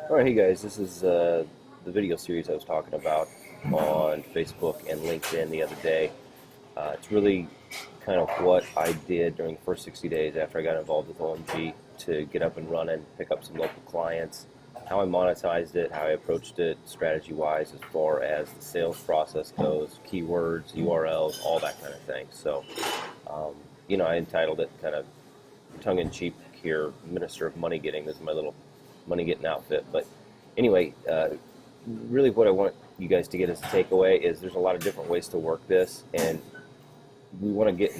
All right, hey guys, this is the video series I was talking about on Facebook and LinkedIn the other day. It's really kind of what I did during the first 60 days after I got involved with OMG to get up and running, pick up some local clients, how I monetized it, how I approached it strategy-wise as far as the sales process goes, keywords, URLs, all that kind of thing. So, I entitled it kind of tongue-in-cheek here, Minister of Money Getting. This is my little money getting outfit. But anyway, really what I want you guys to get as a takeaway is there's a lot of different ways to work this, and we want to get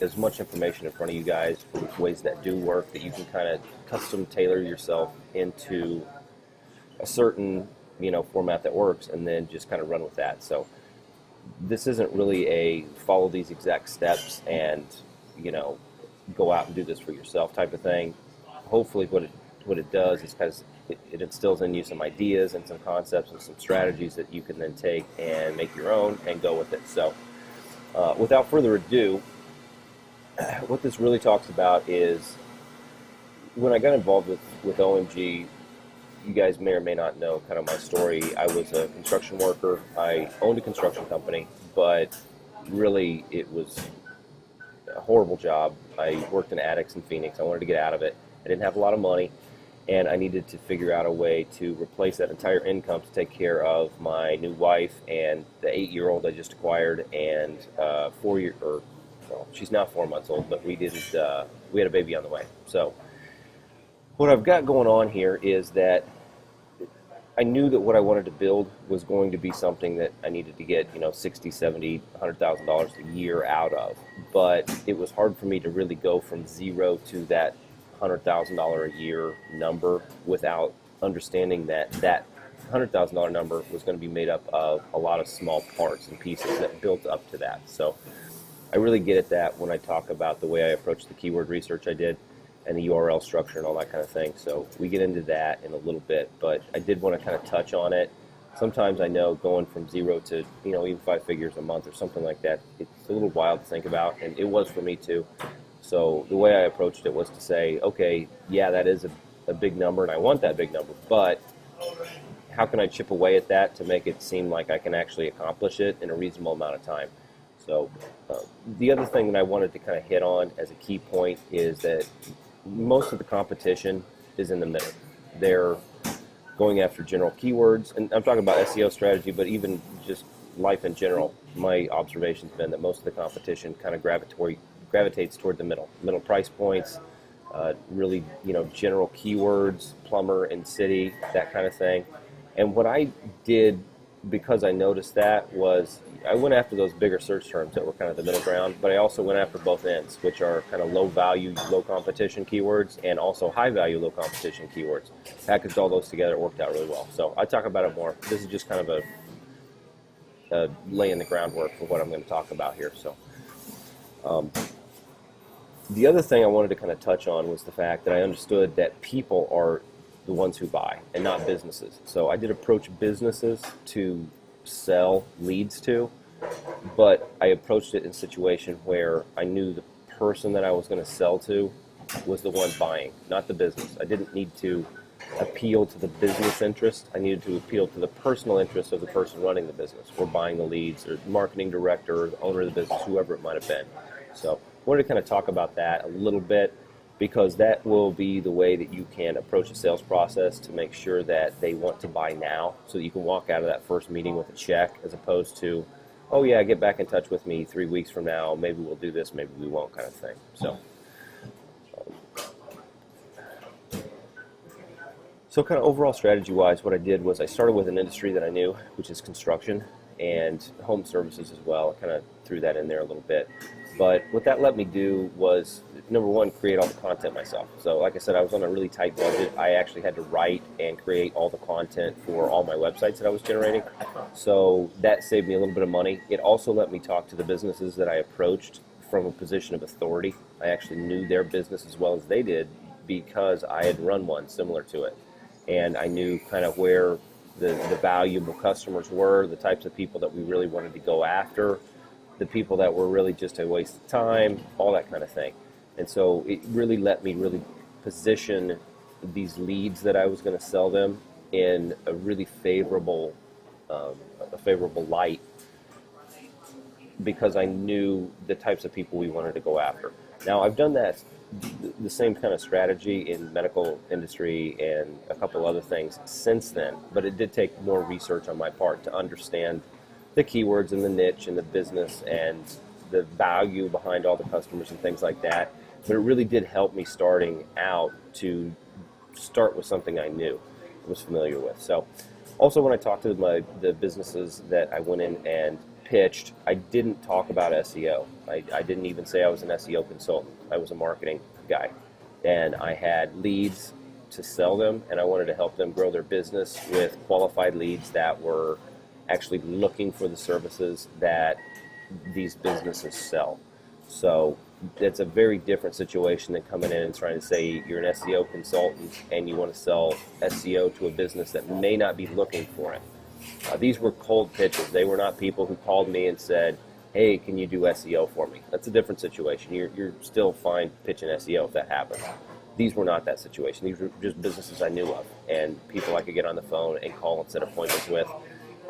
as much information in front of you guys for ways that do work that you can kind of custom tailor yourself into a certain format that works, and then just kind of run with that. So this isn't really a follow these exact steps and go out and do this for yourself type of thing. Hopefully what it does is because it instills in you some ideas and some concepts and some strategies that you can then take and make your own and go with it. So without further ado, what this really talks about is when I got involved with OMG, you guys may or may not know kind of my story. I was a construction worker. I owned a construction company, but really it was a horrible job. I worked in attics in Phoenix. I wanted to get out of it. I didn't have a lot of money, and I needed to figure out a way to replace that entire income to take care of my new wife and the 8-year-old I just acquired, and she's now 4 months old, but we had a baby on the way. So what I've got going on here is that I knew that what I wanted to build was going to be something that I needed to get, $60, $70, $100,000 a year out of. But it was hard for me to really go from zero to that $100,000 a year number without understanding that $100,000 number was going to be made up of a lot of small parts and pieces that built up to that. So I really get at that when I talk about the way I approached the keyword research I did and the URL structure and all that kind of thing. So we get into that in a little bit, but I did want to kind of touch on it. Sometimes I know going from zero to, even 5 figures a month or something like that, it's a little wild to think about, and it was for me too. So the way I approached it was to say, okay, yeah, that is a big number, and I want that big number, but how can I chip away at that to make it seem like I can actually accomplish it in a reasonable amount of time? So the other thing that I wanted to kind of hit on as a key point is that most of the competition is in the middle. They're going after general keywords, and I'm talking about SEO strategy, but even just life in general. My observation's been that most of the competition kind of gravitates toward the middle price points, really, general keywords, plumber and city, that kind of thing. And what I did, because I noticed that, was I went after those bigger search terms that were kind of the middle ground, but I also went after both ends, which are kind of low value, low competition keywords, and also high value, low competition keywords. Packaged all those together, it worked out really well. So I talk about it more. This is just kind of a laying the groundwork for what I'm going to talk about here. So the other thing I wanted to kind of touch on was the fact that I understood that people are the ones who buy and not businesses. So I did approach businesses to sell leads to, but I approached it in a situation where I knew the person that I was going to sell to was the one buying, not the business. I didn't need to appeal to the business interest. I needed to appeal to the personal interest of the person running the business or buying the leads, or the marketing director, or the owner of the business, whoever it might have been. So I wanted to kind of talk about that a little bit, because that will be the way that you can approach a sales process to make sure that they want to buy now, so that you can walk out of that first meeting with a check, as opposed to, oh yeah, get back in touch with me 3 weeks from now, maybe we'll do this, maybe we won't, kind of thing. So kind of overall strategy-wise, what I did was I started with an industry that I knew, which is construction and home services as well. I kind of threw that in there a little bit. But what that let me do was, number one, create all the content myself. So like I said, I was on a really tight budget. I actually had to write and create all the content for all my websites that I was generating. So that saved me a little bit of money. It also let me talk to the businesses that I approached from a position of authority. I actually knew their business as well as they did, because I had run one similar to it. And I knew kind of where the valuable customers were, the types of people that we really wanted to go after, the people that were really just a waste of time, all that kind of thing. And so it really let me really position these leads that I was going to sell them in a really favorable light because I knew the types of people we wanted to go after. Now, I've done the same kind of strategy in medical industry and a couple other things since then, but it did take more research on my part to understand the keywords and the niche and the business and the value behind all the customers and things like that. But it really did help me starting out to start with something I knew, was familiar with. So also when I talked to the businesses that I went in and pitched, I didn't talk about SEO. I didn't even say I was an SEO consultant. I was a marketing guy. And I had leads to sell them, and I wanted to help them grow their business with qualified leads that were actually looking for the services that these businesses sell. So it's a very different situation than coming in and trying to say you're an SEO consultant and you want to sell SEO to a business that may not be looking for it. These were cold pitches. They were not people who called me and said, hey, can you do SEO for me? That's a different situation. You're still fine pitching SEO if that happens. These were not that situation. These were just businesses I knew of and people I could get on the phone and call and set appointments with.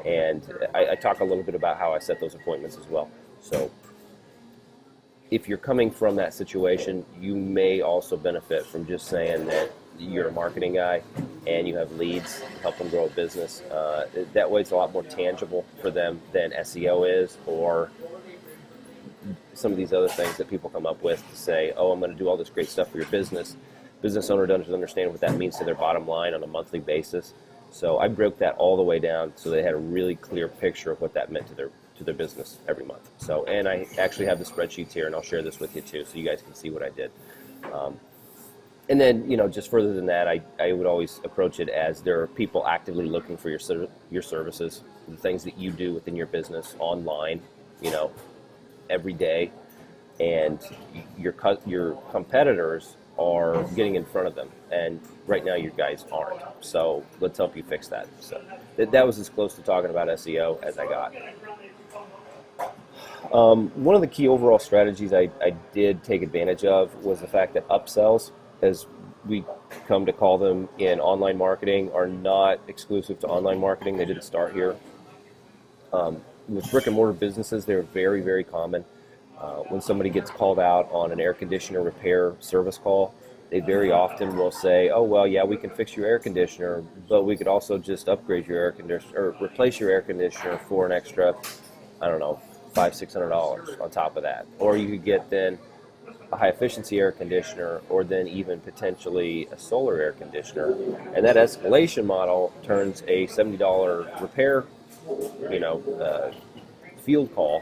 And I talk a little bit about how I set those appointments as well. So if you're coming from that situation, you may also benefit from just saying that you're a marketing guy and you have leads to help them grow a business. That way it's a lot more tangible for them than SEO is, or some of these other things that people come up with to say, oh, I'm going to do all this great stuff for your business. Business owner doesn't understand what that means to their bottom line on a monthly basis. So I broke that all the way down so they had a really clear picture of what that meant to their business every month. So, and I actually have the spreadsheets here, and I'll share this with you too, so you guys can see what I did. And then, just further than that, I would always approach it as there are people actively looking for your services, the things that you do within your business online, every day, and your competitors are getting in front of them, and right now you guys aren't. So let's help you fix that. So that was as close to talking about SEO as I got. One of the key overall strategies I did take advantage of was the fact that upsells, as we come to call them in online marketing, are not exclusive to online marketing. They didn't start here. With brick and mortar businesses, they're very, very common. When somebody gets called out on an air conditioner repair service call, they very often will say, oh, well, yeah, we can fix your air conditioner, but we could also just upgrade your air conditioner or replace your air conditioner for an extra, I don't know, $500-$600 on top of that. Or you could get then a high efficiency air conditioner, or then even potentially a solar air conditioner. And that escalation model turns a $70 repair, field call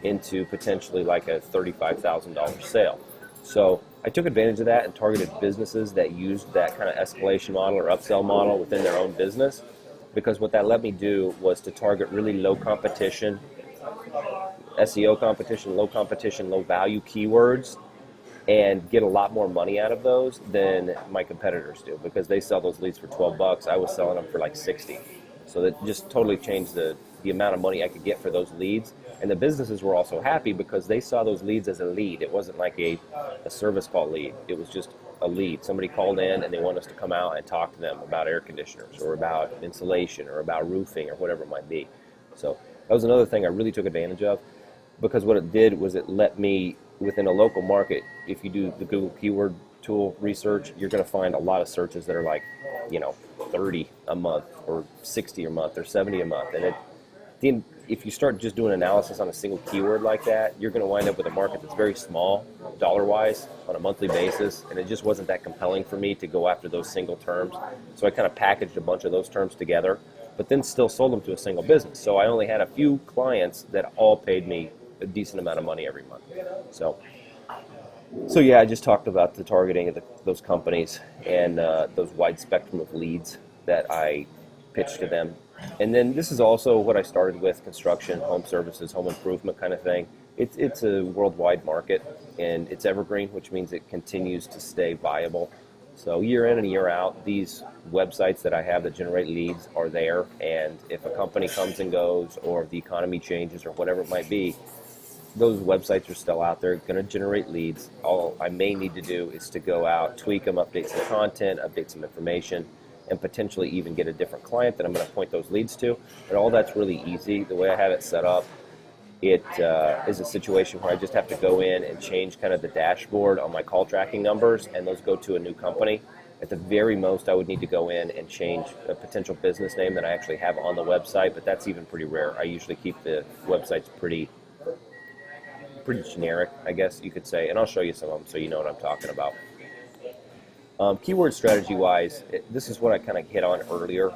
into potentially like a $35,000 sale. So I took advantage of that and targeted businesses that used that kind of escalation model or upsell model within their own business, because what that let me do was to target really low competition, SEO competition, low value keywords, and get a lot more money out of those than my competitors do, because they sell those leads for $12. I was selling them for like 60. So that just totally changed the amount of money I could get for those leads. And the businesses were also happy because they saw those leads as a lead. It wasn't like a service call lead. It was just a lead. Somebody called in and they want us to come out and talk to them about air conditioners or about insulation or about roofing or whatever it might be. So that was another thing I really took advantage of, because what it did was it let me, within a local market, if you do the Google keyword tool research, you're going to find a lot of searches that are like, 30 a month or 60 a month or 70 a month. And if you start just doing analysis on a single keyword like that, you're going to wind up with a market that's very small, dollar-wise, on a monthly basis, and it just wasn't that compelling for me to go after those single terms. So I kind of packaged a bunch of those terms together, but then still sold them to a single business. So I only had a few clients that all paid me a decent amount of money every month. So yeah, I just talked about the targeting of those companies and those wide spectrum of leads that I pitched to them. And then this is also what I started with: construction, home services, home improvement kind of thing. It's a worldwide market, and it's evergreen, which means it continues to stay viable. So year in and year out, these websites that I have that generate leads are there, and if a company comes and goes, or if the economy changes or whatever it might be, those websites are still out there, going to generate leads. All I may need to do is to go out, tweak them, update some content, update some information, and potentially even get a different client that I'm going to point those leads to. And all that's really easy. The way I have it set up, it is a situation where I just have to go in and change kind of the dashboard on my call tracking numbers, and those go to a new company. At the very most, I would need to go in and change a potential business name that I actually have on the website, but that's even pretty rare. I usually keep the websites pretty generic, I guess you could say, and I'll show you some of them so you know what I'm talking about. Keyword strategy-wise, this is what I kind of hit on earlier.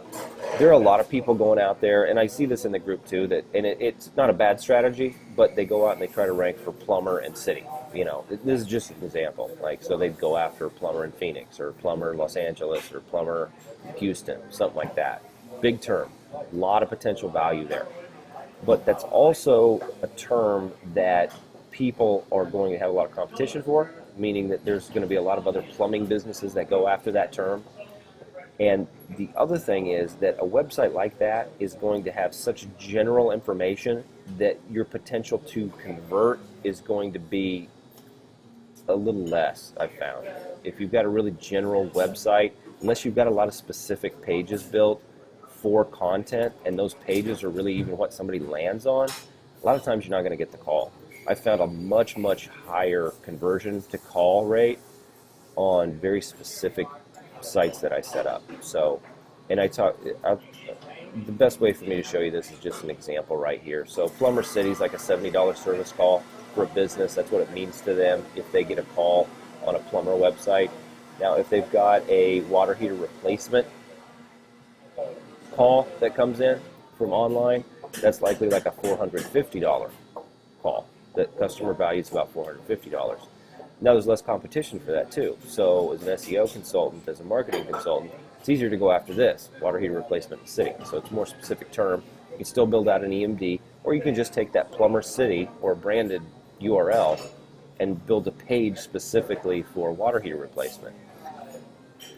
There are a lot of people going out there, and I see this in the group too, it's not a bad strategy, but they go out and they try to rank for plumber and city. This is just an example. So they'd go after plumber in Phoenix, or plumber in Los Angeles, or plumber Houston, something like that. Big term, a lot of potential value there. But that's also a term that people are going to have a lot of competition for, meaning that there's going to be a lot of other plumbing businesses that go after that term. And the other thing is that a website like that is going to have such general information that your potential to convert is going to be a little less, I've found. If you've got a really general website, unless you've got a lot of specific pages built for content, and those pages are really even what somebody lands on, a lot of times you're not going to get the call. I found a much, much higher conversion to call rate on very specific sites that I set up. So, and the best way for me to show you this is just an example right here. So Plumber City is like a $70 service call for a business. That's what it means to them if they get a call on a plumber website. Now, if they've got a water heater replacement call that comes in from online, that's likely like a $450 call. That customer value is about $450. Now there's less competition for that too. So as an SEO consultant, as a marketing consultant, it's easier to go after this, water heater replacement in the city. So it's a more specific term. You can still build out an EMD, or you can just take that Plumber City or branded URL and build a page specifically for water heater replacement.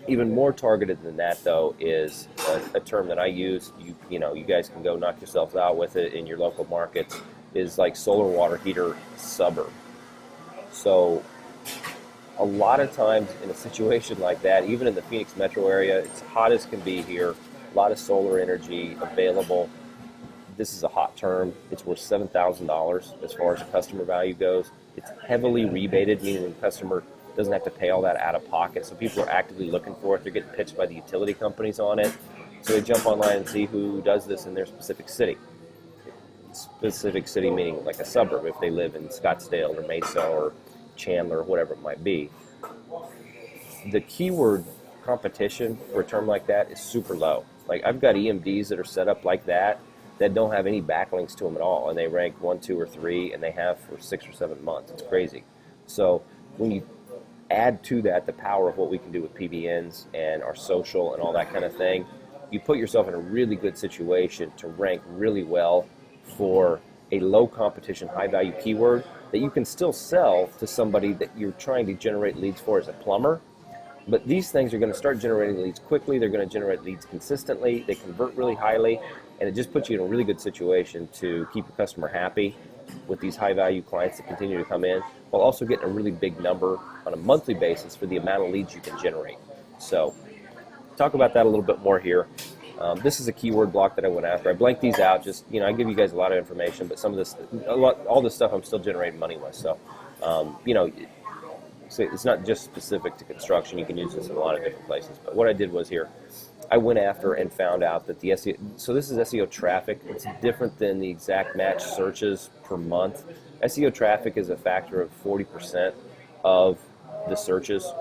Even more targeted than that, though, is a term that I use. You guys can go knock yourselves out with it in your local markets. Is like solar water heater suburb. So a lot of times in a situation like that, even in the Phoenix metro area, it's hot as can be here, a lot of solar energy available. This is a hot term. It's worth $7,000 as far as the customer value goes. It's heavily rebated, meaning the customer doesn't have to pay all that out of pocket. So people are actively looking for it. They're getting pitched by the utility companies on it. So they jump online and see who does this in their specific city. Specific city meaning like a suburb if they live in Scottsdale or Mesa or Chandler or whatever it might be. The keyword competition for a term like that is super low. Like I've got EMDs that are set up like that don't have any backlinks to them at all, and they rank 1, 2, or 3, and they have for 6 or 7 months. It's crazy. So when you add to that the power of what we can do with PBNs and our social and all that kind of thing, you put yourself in a really good situation to rank really well for a low competition, high value keyword that you can still sell to somebody that you're trying to generate leads for as a plumber. But these things are going to start generating leads quickly. They're going to generate leads consistently. They convert really highly, and it just puts you in a really good situation to keep your customer happy with these high value clients that continue to come in, while also getting a really big number on a monthly basis for the amount of leads you can generate. So talk about that a little bit more here. This is a keyword block that I went after. I blanked these out. Just I give you guys a lot of information, but some of this, all this stuff, I'm still generating money with. So, so it's not just specific to construction. You can use this in a lot of different places. But what I did was here, I went after and found out that the SEO. So this is SEO traffic. It's different than the exact match searches per month. SEO traffic is a factor of 40% of the searches.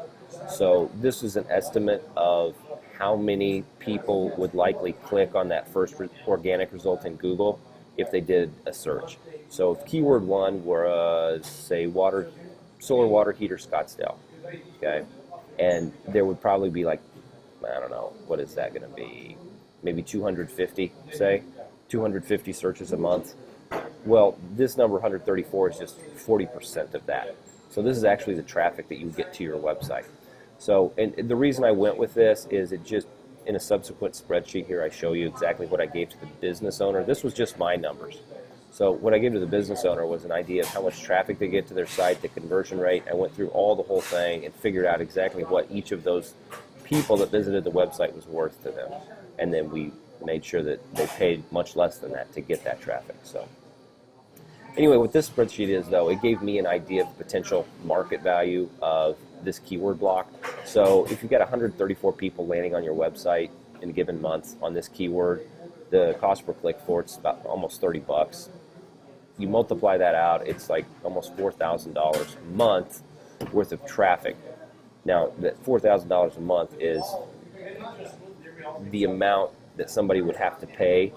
So this is an estimate of how many people would likely click on that first organic result in Google if they did a search. So if keyword 1 was, say, solar water heater Scottsdale, okay, and there would probably be like, I don't know, what is that going to be? Maybe 250, say, 250 searches a month. Well, this number 134 is just 40% of that. So this is actually the traffic that you get to your website. So, and the reason I went with this is it just, in a subsequent spreadsheet here, I show you exactly what I gave to the business owner. This was just my numbers. So what I gave to the business owner was an idea of how much traffic they get to their site, the conversion rate. I went through the whole thing and figured out exactly what each of those people that visited the website was worth to them. And then we made sure that they paid much less than that to get that traffic. So anyway, what this spreadsheet is, though, it gave me an idea of potential market value of this keyword block. So if you've got 134 people landing on your website in a given month on this keyword, the cost per click for it's about almost $30. You multiply that out, it's like almost $4,000 a month worth of traffic. Now, that $4,000 a month is the amount that somebody would have to pay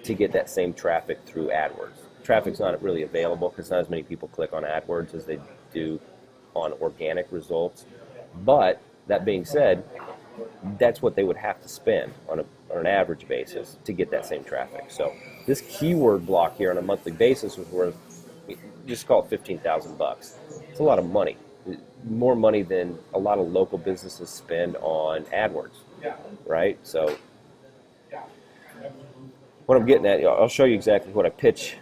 to get that same traffic through AdWords. Traffic's not really available because not as many people click on AdWords as they do on organic results. But that being said, that's what they would have to spend on an average basis to get that same traffic. So this keyword block here on a monthly basis was worth, just call it $15,000. It's a lot of money, more money than a lot of local businesses spend on AdWords, right? So what I'm getting at, I'll show you exactly what I pitch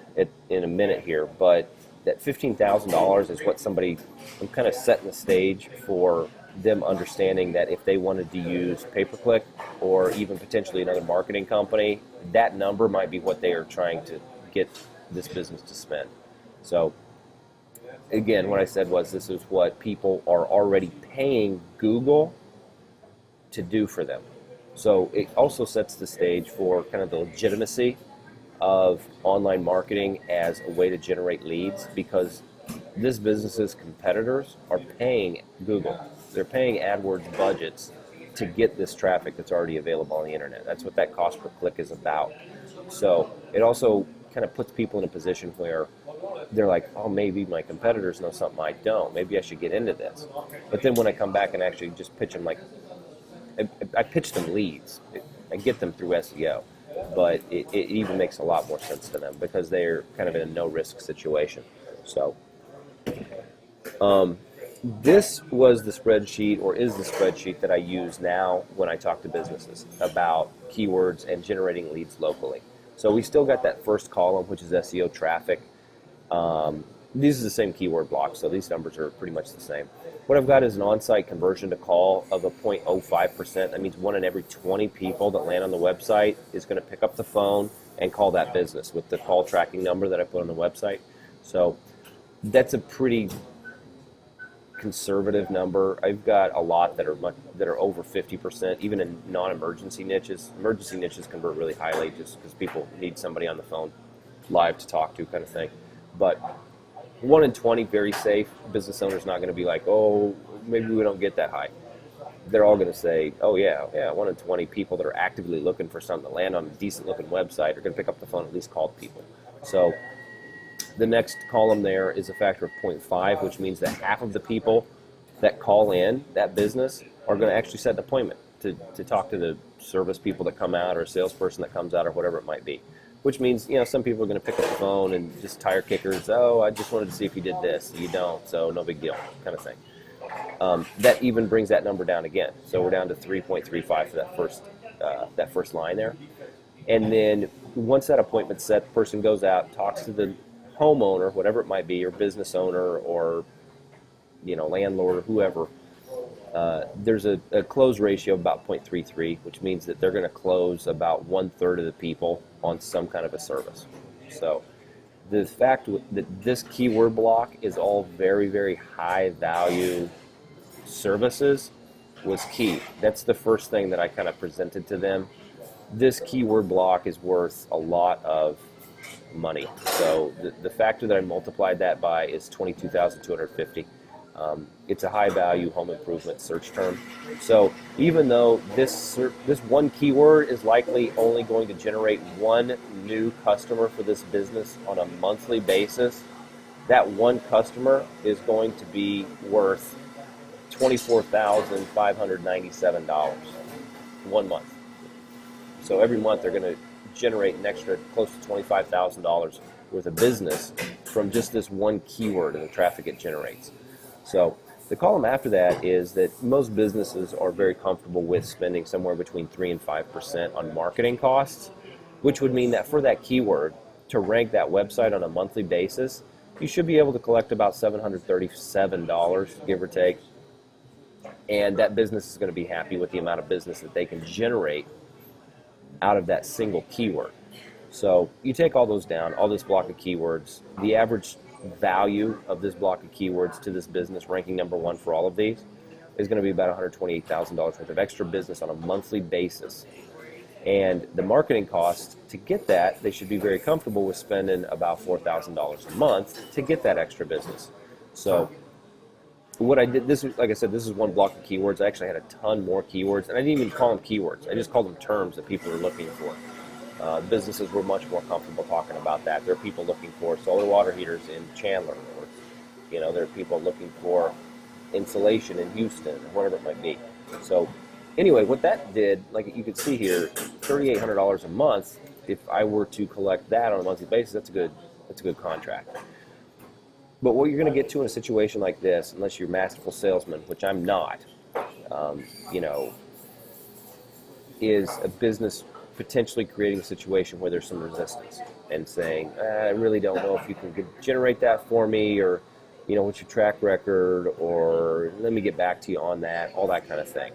in a minute here, but that $15,000 is what I'm kind of setting the stage for them understanding that if they wanted to use pay-per-click or even potentially another marketing company, that number might be what they are trying to get this business to spend. So again, what I said was this is what people are already paying Google to do for them. So it also sets the stage for kind of the legitimacy of online marketing as a way to generate leads, because this business's competitors are paying Google. They're paying AdWords budgets to get this traffic that's already available on the internet. That's what that cost per click is about. So it also kind of puts people in a position where they're like, oh, maybe my competitors know something I don't. Maybe I should get into this. But then when I come back and actually just pitch them, like, I pitch them leads. I get them through SEO. But it even makes a lot more sense to them because they're kind of in a no-risk situation. So this was the spreadsheet, or is the spreadsheet that I use now when I talk to businesses about keywords and generating leads locally. So we still got that first column, which is SEO traffic. These are the same keyword blocks, so these numbers are pretty much the same. What I've got is an on-site conversion to call of a 0.05%. That means 1 in every 20 people that land on the website is going to pick up the phone and call that business with the call tracking number that I put on the website. So that's a pretty conservative number. I've got a lot that are over 50%, even in non-emergency niches. Emergency niches convert really highly just because people need somebody on the phone live to talk to, kind of thing. But 1 in 20, very safe. Business owner's not going to be like, oh, maybe we don't get that high. They're all going to say, oh yeah, 1 in 20 people that are actively looking for something to land on a decent looking website are going to pick up the phone and at least call people. So the next column there is a factor of 0.5, which means that half of the people that call in that business are going to actually set an appointment to talk to the service people that come out, or a salesperson that comes out, or whatever it might be. Which means, some people are going to pick up the phone and just tire kickers. Oh, I just wanted to see if you did this. You don't, so no big deal, kind of thing. That even brings that number down again. So we're down to 3.35 for that first line there. And then once that appointment's set, the person goes out, talks to the homeowner, whatever it might be, or business owner, or landlord, or whoever. There's a close ratio of about 0.33, which means that they're going to close about 1/3 of the people on some kind of a service. So the fact that this keyword block is all very, very high value services was key. That's the first thing that I kind of presented to them. This keyword block is worth a lot of money. So the factor that I multiplied that by is 22,250. It's a high-value home improvement search term. So even though this one keyword is likely only going to generate one new customer for this business on a monthly basis, that one customer is going to be worth $24,597 1 month. So every month they're going to generate an extra close to $25,000 worth of business from just this one keyword and the traffic it generates. So the column after that is that most businesses are very comfortable with spending somewhere between 3 and 5% on marketing costs, which would mean that for that keyword to rank that website on a monthly basis, you should be able to collect about $737, give or take. and that business is going to be happy with the amount of business that they can generate out of that single keyword. So you take all those down, all this block of keywords, the average value of this block of keywords to this business, ranking number one for all of these, is going to be about $128,000 worth of extra business on a monthly basis. And the marketing costs to get that, they should be very comfortable with spending about $4,000 a month to get that extra business. So what I did, this is, like I said, this is one block of keywords. I actually had a ton more keywords, and I didn't even call them keywords. I just called them terms that people are looking for. Businesses were much more comfortable talking about that. There are people looking for solar water heaters in Chandler, or there are people looking for insulation in Houston, or whatever it might be. So anyway, what that did, like you can see here, $3,800 a month. If I were to collect that on a monthly basis, that's a good contract. But what you're going to get to in a situation like this, unless you're a masterful salesman, which I'm not, is a business potentially creating a situation where there's some resistance and saying, I really don't know if you can generate that for me, or, what's your track record, or let me get back to you on that, all that kind of thing.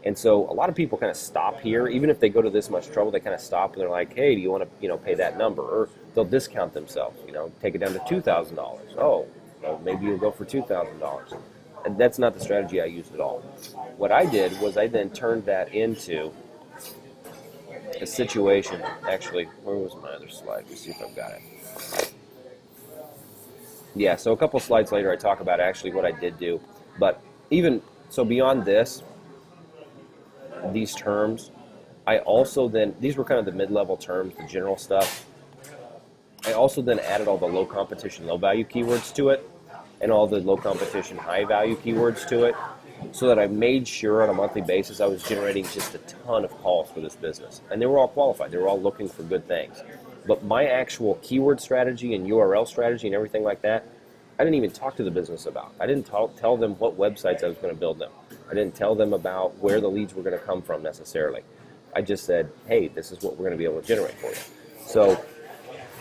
And so a lot of people kind of stop here. Even if they go to this much trouble, they kind of stop and they're like, hey, do you want to, pay that number? Or they'll discount themselves, take it down to $2,000. Oh, well, maybe you'll go for $2,000. And that's not the strategy I used at all. What I did was I then turned that into a situation. Actually, where was my other slide? Let's see if I've got it. Yeah, so a couple slides later I talk about actually what I did do. But even so, beyond this, these terms, I also then, these were kind of the mid-level terms, the general stuff. I also then added all the low competition, low value keywords to it, and all the low competition, high value keywords to it, so that I made sure on a monthly basis I was generating just a ton of calls for this business. And they were all qualified. They were all looking for good things. But my actual keyword strategy and URL strategy and everything like that, I didn't even talk to the business about. I didn't tell them what websites I was going to build them. I didn't tell them about where the leads were going to come from necessarily. I just said, hey, this is what we're going to be able to generate for you. So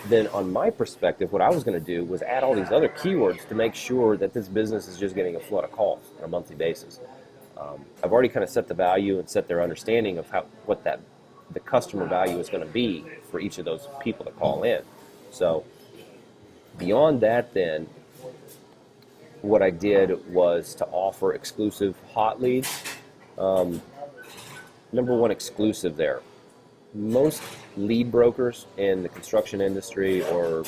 then on my perspective, what I was going to do was add all these other keywords to make sure that this business is just getting a flood of calls on a monthly basis. I've already kind of set the value and set their understanding of what the customer value is going to be for each of those people that call in. So beyond that then, what I did was to offer exclusive hot leads. Number one exclusive there. Most lead brokers in the construction industry or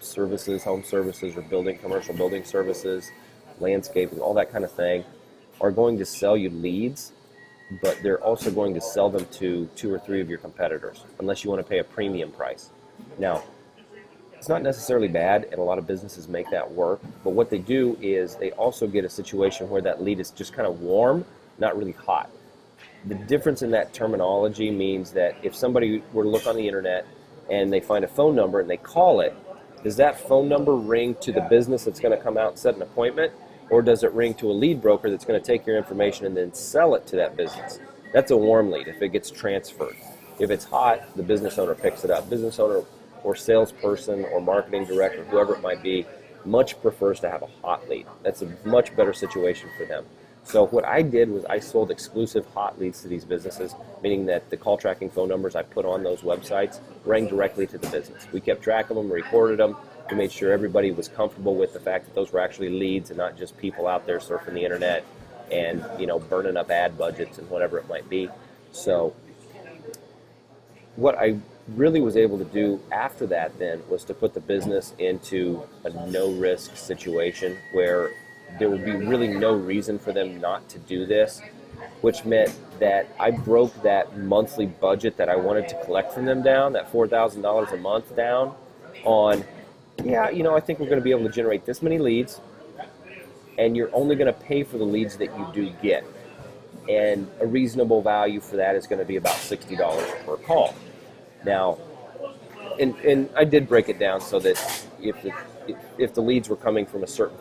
services, home services, or commercial building services, landscaping, all that kind of thing, are going to sell you leads, but they're also going to sell them to 2 or 3 of your competitors, unless you want to pay a premium price. Now, it's not necessarily bad, and a lot of businesses make that work, but what they do is they also get a situation where that lead is just kind of warm, not really hot. The difference in that terminology means that if somebody were to look on the internet and they find a phone number and they call it, does that phone number ring to the business that's going to come out and set an appointment, or does it ring to a lead broker that's going to take your information and then sell it to that business? That's a warm lead if it gets transferred. If it's hot, the business owner picks it up. Business owner or salesperson or marketing director, whoever it might be, much prefers to have a hot lead. That's a much better situation for them. So what I did was I sold exclusive hot leads to these businesses, meaning that the call tracking phone numbers I put on those websites rang directly to the business. We kept track of them, recorded them. We made sure everybody was comfortable with the fact that those were actually leads and not just people out there surfing the internet and, burning up ad budgets and whatever it might be. So what I really was able to do after that then was to put the business into a no-risk situation where there would be really no reason for them not to do this, which meant that I broke that monthly budget that I wanted to collect from them down, that $4,000 a month down on, I think we're going to be able to generate this many leads, and you're only going to pay for the leads that you do get. And a reasonable value for that is going to be about $60 per call. Now, and I did break it down so that if the leads were coming from a certain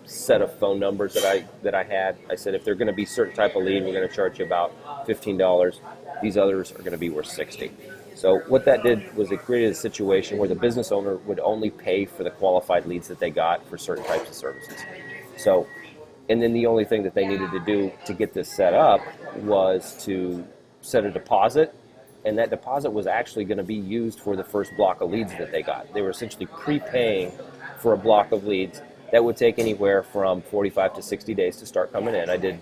set of phone numbers that I had, I said if they're going to be a certain type of lead, we're going to charge you about $15. These others are going to be worth $60. So what that did was it created a situation where the business owner would only pay for the qualified leads that they got for certain types of services. So And then the only thing that they needed to do to get this set up was to set a deposit, and that deposit was actually going to be used for the first block of leads that they got. They were essentially prepaying for a block of leads that would take anywhere from 45 to 60 days to start coming in. I did,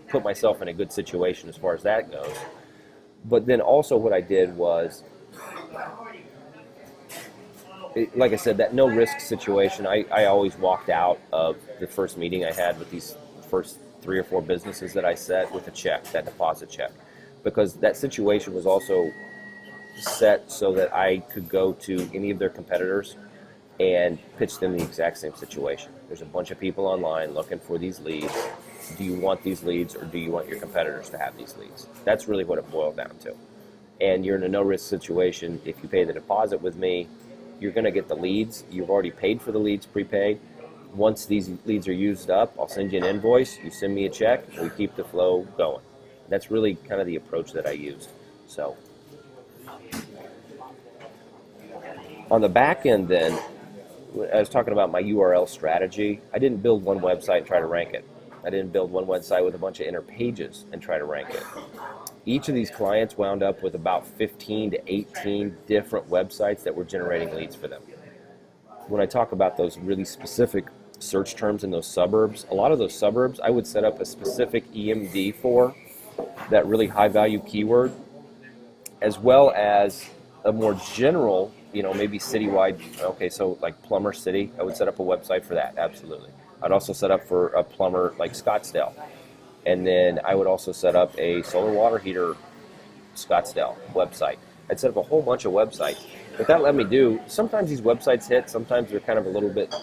put myself in a good situation as far as that goes. But then also what I did was, like I said, that no risk situation, I always walked out of the first meeting I had with these first 3 or 4 businesses that I set with a check, that deposit check, because that situation was also set so that I could go to any of their competitors and pitch them the exact same situation. There's a bunch of people online looking for these leads. Do you want these leads, or do you want your competitors to have these leads? That's really what it boiled down to. And you're in a no-risk situation. If you pay the deposit with me, you're going to get the leads. You've already paid for the leads prepaid. Once these leads are used up, I'll send you an invoice. You send me a check. We keep the flow going. That's really kind of the approach that I used. So on the back end then, I was talking about my URL strategy. I didn't build one website and try to rank it. I didn't build one website with a bunch of inner pages and try to rank it. Each of these clients wound up with about 15 to 18 different websites that were generating leads for them. When I talk about those really specific search terms in those suburbs, a lot of those suburbs I would set up a specific EMD for, that really high value keyword, as well as a more general, maybe citywide. Okay, so like Plumber City, I would set up a website for that, absolutely. I'd also set up for a plumber like Scottsdale. And then I would also set up a solar water heater Scottsdale website. I'd set up a whole bunch of websites. What that let me do, sometimes these websites hit, sometimes they're kind of a little bit,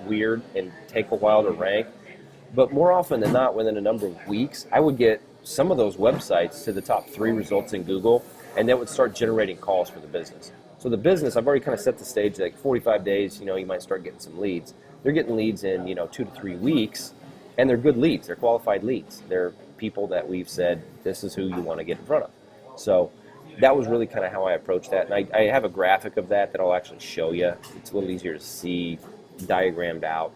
weird and take a while to rank. But more often than not, within a number of weeks, I would get some of those websites to the top 3 results in Google, and that would start generating calls for the business. So the business, I've already kind of set the stage, like 45 days, you might start getting some leads. They're getting leads in, 2 to 3 weeks, and they're good leads. They're qualified leads. They're people that we've said, this is who you want to get in front of. So that was really kind of how I approached that. And I have a graphic of that I'll actually show you. It's a little easier to see diagrammed out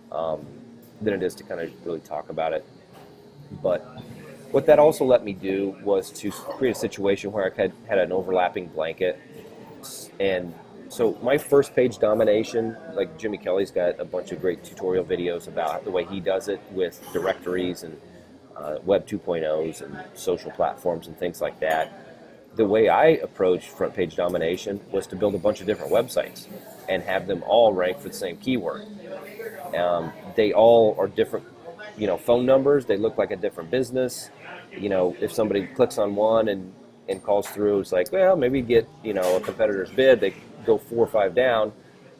than it is to kind of really talk about it. But what that also let me do was to create a situation where I had an overlapping blanket. And so my first page domination, like Jimmy Kelly's got a bunch of great tutorial videos about the way he does it with directories and Web 2.0s and social platforms and things like that. The way I approached front page domination was to build a bunch of different websites and have them all rank for the same keyword. They all are different, phone numbers. They look like a different business. If somebody clicks on one and calls through, it's like, well, maybe get, a competitor's bid. They go 4 or 5 down.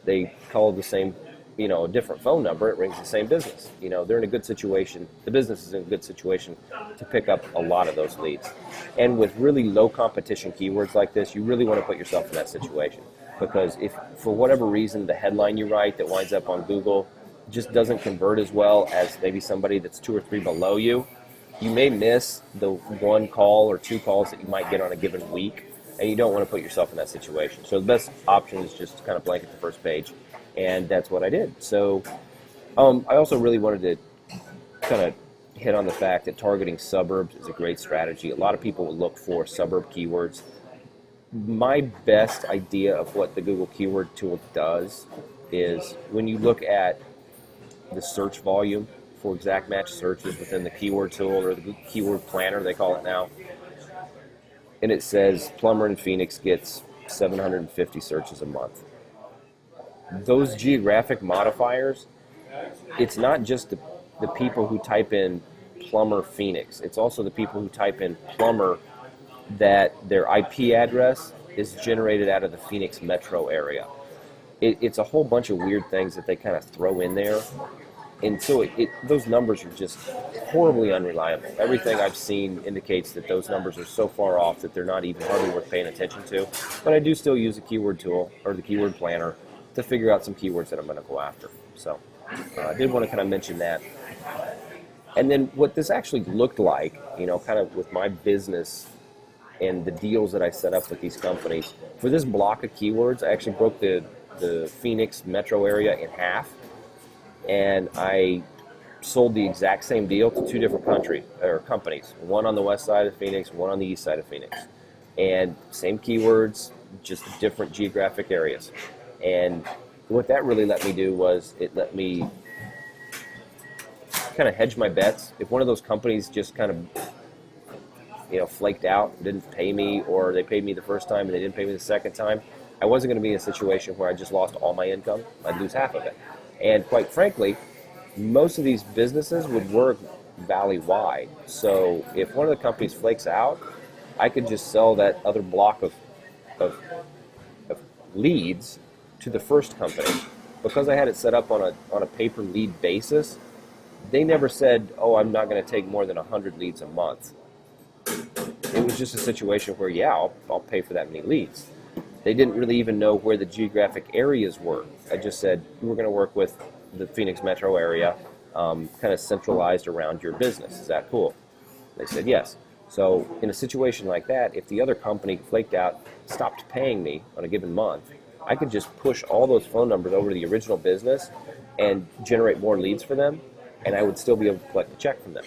They call the same, a different phone number. It rings the same business. They're in a good situation. The business is in a good situation to pick up a lot of those leads. And with really low competition keywords like this, you really want to put yourself in that situation. Because if, for whatever reason, the headline you write that winds up on Google just doesn't convert as well as maybe somebody that's 2 or 3 below you, you may miss the 1 call or 2 calls that you might get on a given week, and you don't want to put yourself in that situation. So the best option is just to kind of blanket the first page, and that's what I did. So I also really wanted to kind of hit on the fact that targeting suburbs is a great strategy. A lot of people will look for suburb keywords. My best idea of what the Google Keyword Tool does is when you look at the search volume for exact match searches within the keyword tool, or the keyword planner they call it now, and it says plumber in Phoenix gets 750 searches a month. Those geographic modifiers, it's not just the people who type in plumber Phoenix, it's also the people who type in plumber that their IP address is generated out of the Phoenix metro area. It's a whole bunch of weird things that they kind of throw in there. And so those numbers are just horribly unreliable. Everything I've seen indicates that those numbers are so far off that they're not even hardly worth paying attention to. But I do still use the keyword tool or the keyword planner to figure out some keywords that I'm going to go after. So I did want to kind of mention that. And then what this actually looked like, kind of with my business and the deals that I set up with these companies, for this block of keywords, I actually broke the Phoenix metro area in half. And I sold the exact same deal to two different countries or companies, one on the west side of Phoenix, one on the east side of Phoenix, and same keywords, just different geographic areas. And what that really let me do was it let me kind of hedge my bets. If one of those companies just kind of flaked out, didn't pay me, or they paid me the first time and they didn't pay me the second time, I wasn't going to be in a situation where I just lost all my income. I'd lose half of it. And quite frankly, most of these businesses would work valley-wide. So if one of the companies flakes out, I could just sell that other block of leads to the first company. Because I had it set up on a paper lead basis, they never said, oh, I'm not going to take more than 100 leads a month. It was just a situation where, yeah, I'll pay for that many leads. They didn't really even know where the geographic areas were. I just said, we're going to work with the Phoenix metro area, kind of centralized around your business. Is that cool? They said yes. So in a situation like that, if the other company flaked out, stopped paying me on a given month, I could just push all those phone numbers over to the original business and generate more leads for them, and I would still be able to collect the check from them.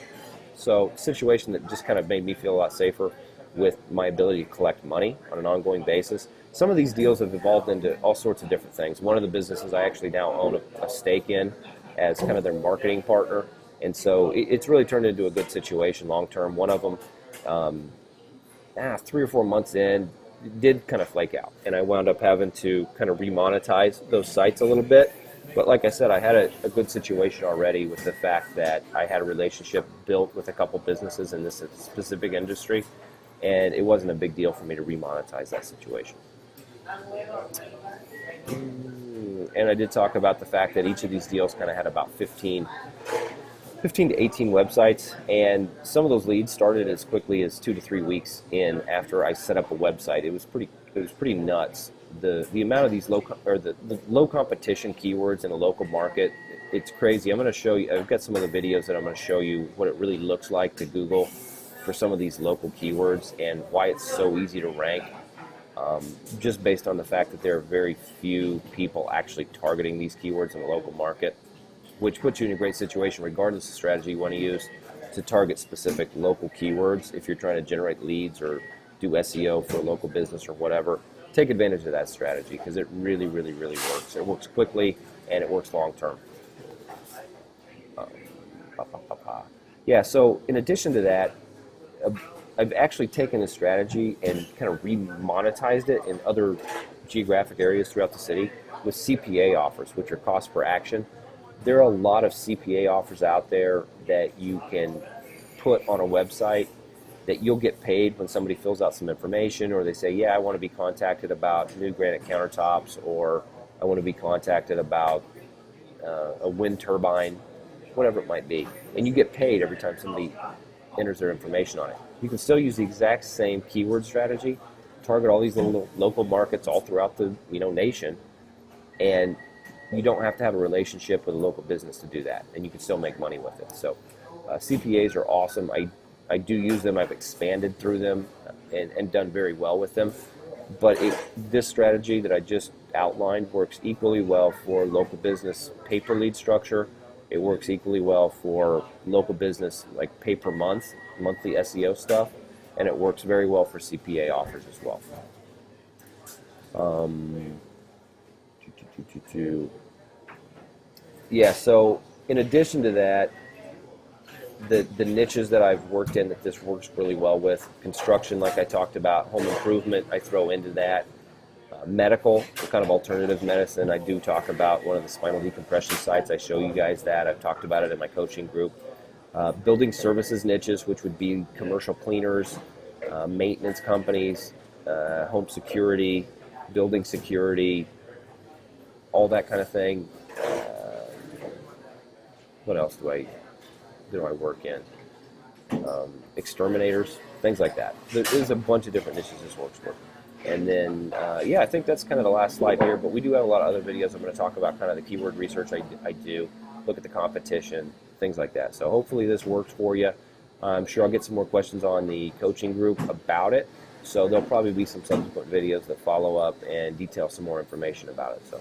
So, a situation that just kind of made me feel a lot safer with my ability to collect money on an ongoing basis. Some of these deals have evolved into all sorts of different things. One of the businesses I actually now own a stake in as kind of their marketing partner, and so it's really turned into a good situation long term. One of them, 3 or 4 months in, did kind of flake out, and I wound up having to kind of remonetize those sites a little bit. But like I said, I had a good situation already with the fact that I had a relationship built with a couple businesses in this specific industry, and it wasn't a big deal for me to remonetize that situation. And I did talk about the fact that each of these deals kind of had about 15 to 18 websites, and some of those leads started as quickly as 2 to 3 weeks in after I set up a website. It was pretty nuts. The amount of these the low competition keywords in a local market, it's crazy. I'm going to show you. I've got some of the videos that I'm going to show you what it really looks like to Google for some of these local keywords and why it's so easy to rank. Just based on the fact that there are very few people actually targeting these keywords in a local market, which puts you in a great situation regardless of strategy you want to use to target specific local keywords. If you're trying to generate leads or do SEO for a local business or whatever, take advantage of that strategy because it really, really, really works. It works quickly and it works long term. Yeah, so in addition to that, I've actually taken this strategy and kind of remonetized it in other geographic areas throughout the city with CPA offers, which are cost per action. There are a lot of CPA offers out there that you can put on a website that you'll get paid when somebody fills out some information, or they say, yeah, I want to be contacted about new granite countertops, or I want to be contacted about a wind turbine, whatever it might be. And you get paid every time somebody enters their information on it. You can still use the exact same keyword strategy, target all these little local markets all throughout the nation, and you don't have to have a relationship with a local business to do that, and you can still make money with it. So CPAs are awesome. I do use them. I've expanded through them and done very well with them. But this strategy that I just outlined works equally well for local business pay-per lead structure. It works equally well for local business like pay-per-month, monthly SEO stuff, and it works very well for CPA offers as well. Yeah, so in addition to that, the niches that I've worked in that this works really well with, construction, like I talked about, home improvement, I throw into that. Medical, kind of alternative medicine, I do talk about one of the spinal decompression sites. I show you guys that. I've talked about it in my coaching group. Building services niches, which would be commercial cleaners, maintenance companies, home security, building security, all that kind of thing. What else do I work in? Exterminators, things like that. There's a bunch of different niches this works for. And then, I think that's kind of the last slide here, but we do have a lot of other videos. I'm going to talk about kind of the keyword research I do, look at the competition, things like that. So hopefully this works for you. I'm sure I'll get some more questions on the coaching group about it. So there'll probably be some subsequent videos that follow up and detail some more information about it. So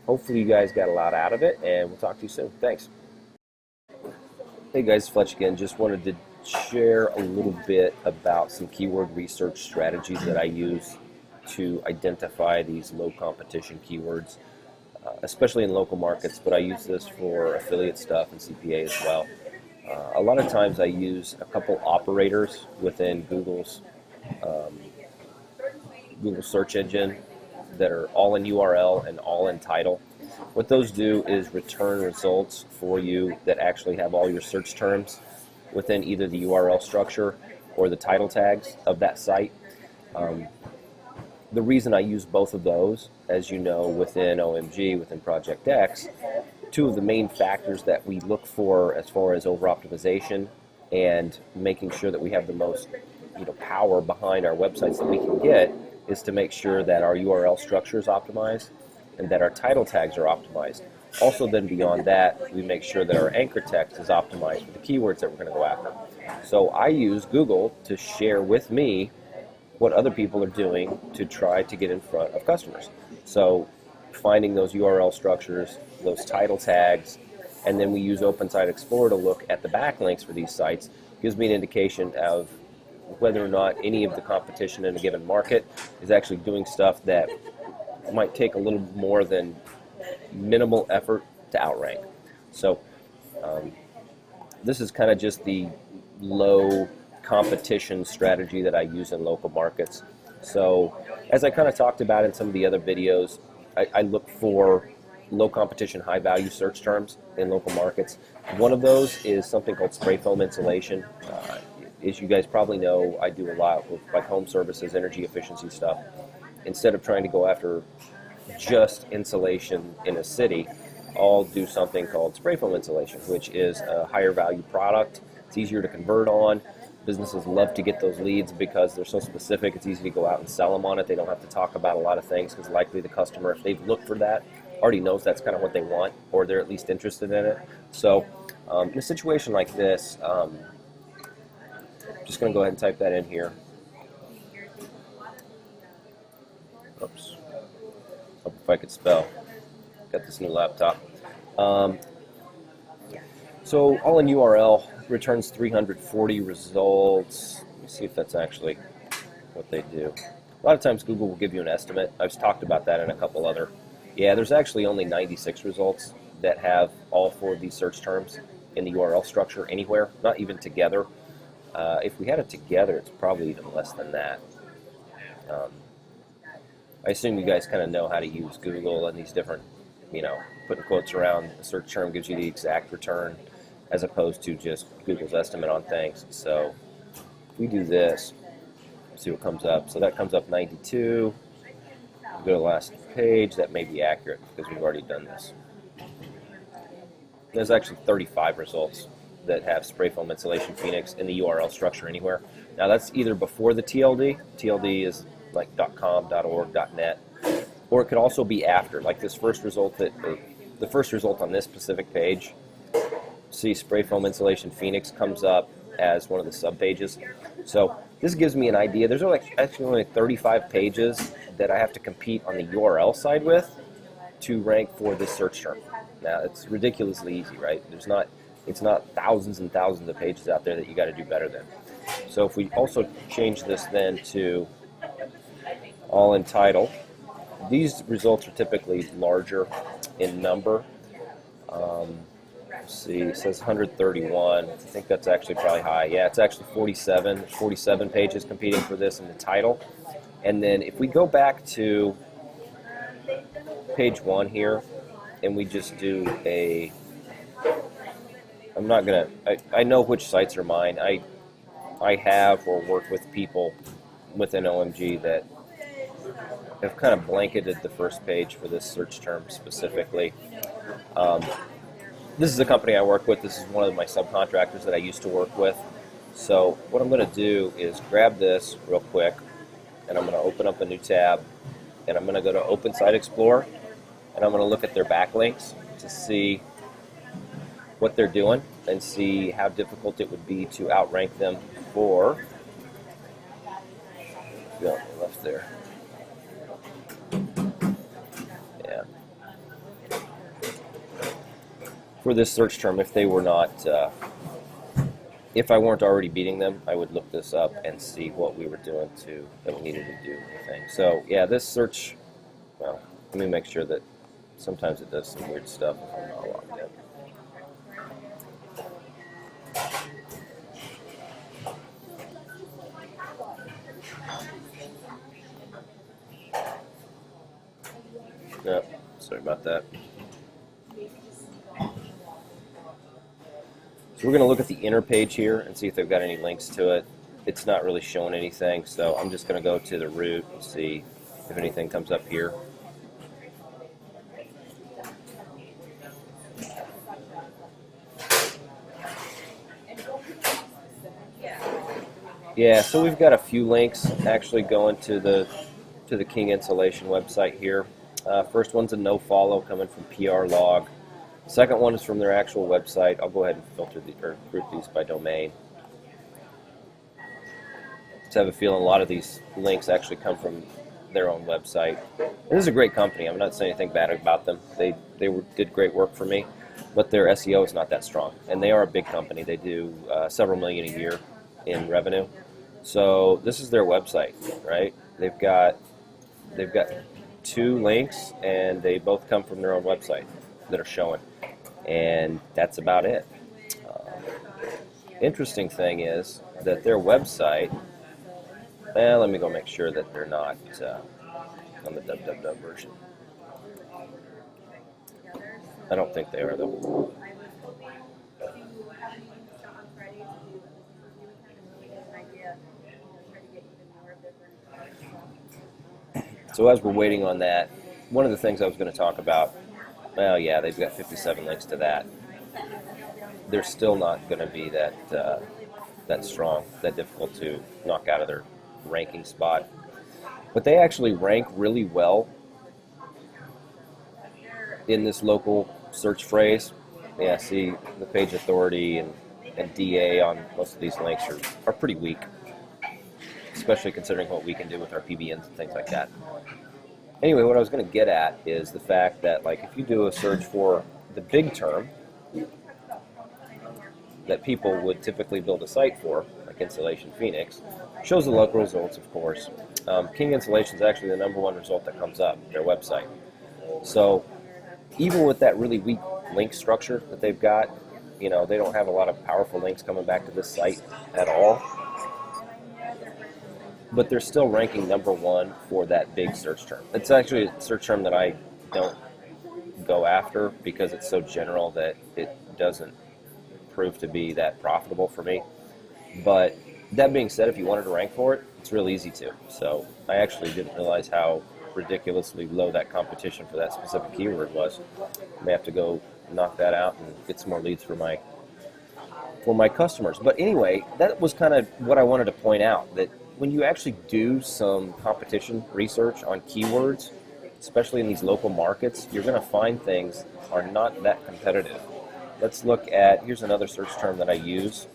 hopefully you guys got a lot out of it, and we'll talk to you soon. Thanks. Hey guys, Fletch again. Just wanted to share a little bit about some keyword research strategies that I use to identify these low competition keywords, especially in local markets, but I use this for affiliate stuff and CPA as well. A lot of times I use a couple operators within Google search engine that are all in URL and all in title. What those do is return results for you that actually have all your search terms within either the URL structure or the title tags of that site. The reason I use both of those, as you know, within OMG, within Project X, two of the main factors that we look for as far as over-optimization and making sure that we have the most power behind our websites that we can get is to make sure that our URL structure is optimized and that our title tags are optimized. Also then beyond that, we make sure that our anchor text is optimized for the keywords that we're going to go after. So I use Google to share with me what other people are doing to try to get in front of customers. So finding those URL structures, those title tags, and then we use Open Site Explorer to look at the backlinks for these sites gives me an indication of whether or not any of the competition in a given market is actually doing stuff that might take a little more than minimal effort to outrank. So this is kind of just the low competition strategy that I use in local markets. So as I kind of talked about in some of the other videos, I look for low competition, high value search terms in local markets. One of those is something called spray foam insulation. As you guys probably know, I do a lot with like home services, energy efficiency stuff. Instead of trying to go after just insulation in a city, I'll do something called spray foam insulation, which is a higher value product. It's easier to convert on. Businesses love to get those leads because they're so specific. It's easy to go out and sell them on it. They don't have to talk about a lot of things because likely the customer, if they've looked for that, already knows that's kind of what they want, or they're at least interested in it. So in a situation like this, I'm just going to go ahead and type that in here. Oops. Hope if I could spell. Got this new laptop. So all in URL returns 340 results. Let me see if that's actually what they do. A lot of times Google will give you an estimate. I've talked about that in a couple other. Yeah, there's actually only 96 results that have all four of these search terms in the URL structure anywhere, not even together. If we had it together, it's probably even less than that. I assume you guys kind of know how to use Google and these different, putting quotes around a search term gives you the exact return as opposed to just Google's estimate on things. So if we do this, see what comes up. So that comes up 92. Go to the last page. That may be accurate because we've already done this. There's actually 35 results that have spray foam insulation Phoenix in the URL structure anywhere. Now that's either before the TLD. TLD is like .com, .org, .net, or it could also be after. Like this first result the first result on this specific page. See, spray foam insulation Phoenix comes up as one of the sub pages. So this gives me an idea. There's actually only 35 pages that I have to compete on the URL side with to rank for this search term. Now it's ridiculously easy, right? It's not thousands and thousands of pages out there that you got to do better than. So if we also change this then to all in title, these results are typically larger in number. Let's see, it says 131. I think that's actually probably high. Yeah, it's actually 47 pages competing for this in the title. And then if we go back to page 1 here, and we just do I know which sites are mine. I have or work with people within OMG that have kind of blanketed the first page for this search term specifically. This is a company I work with. This is one of my subcontractors that I used to work with. So what I'm going to do is grab this real quick, and I'm going to open up a new tab, and I'm going to go to Open Site Explorer, and I'm going to look at their backlinks to see what they're doing and see how difficult it would be to outrank them for. Yeah, left there. Yeah. For this search term, if they were not if I weren't already beating them, I would look this up and see what we were doing that we needed to do with the thing. So yeah, this search, well, let me make sure that sometimes it does some weird stuff if I'm not logged in. No, sorry about that. So we're going to look at the inner page here and see if they've got any links to it. It's not really showing anything, so I'm just going to go to the root and see if anything comes up here. Yeah, so we've got a few links actually going to the King Insulation website here. First one's a no follow coming from PR Log. Second one is from their actual website. I'll go ahead and filter or group these by domain. I have a feeling a lot of these links actually come from their own website. And this is a great company. I'm not saying anything bad about them. They did great work for me, but their SEO is not that strong. And they are a big company. They do several million a year in revenue. So this is their website, right? They've got 2 links, and they both come from their own website that are showing, and that's about it. Interesting thing is that their website, well, let me go make sure that they're not on the www version. I don't think they are, though. So as we're waiting on that, one of the things I was going to talk about, well, yeah, they've got 57 links to that. They're still not going to be that strong, that difficult to knock out of their ranking spot. But they actually rank really well in this local search phrase. Yeah, see, the page authority and DA on most of these links are pretty weak, especially considering what we can do with our PBNs and things like that. Anyway, what I was going to get at is the fact that, like, if you do a search for the big term that people would typically build a site for, like Insulation Phoenix, shows the local results, of course. King Insulation is actually the #1 result that comes up, their website. So even with that really weak link structure that they've got, they don't have a lot of powerful links coming back to this site at all. But they're still ranking #1 for that big search term. It's actually a search term that I don't go after because it's so general that it doesn't prove to be that profitable for me. But that being said, if you wanted to rank for it, it's real easy to. So I actually didn't realize how ridiculously low that competition for that specific keyword was. I may have to go knock that out and get some more leads for my customers. But anyway, that was kind of what I wanted to point out, that when you actually do some competition research on keywords, especially in these local markets, you're going to find things are not that competitive. Let's look at, here's another search term that I use.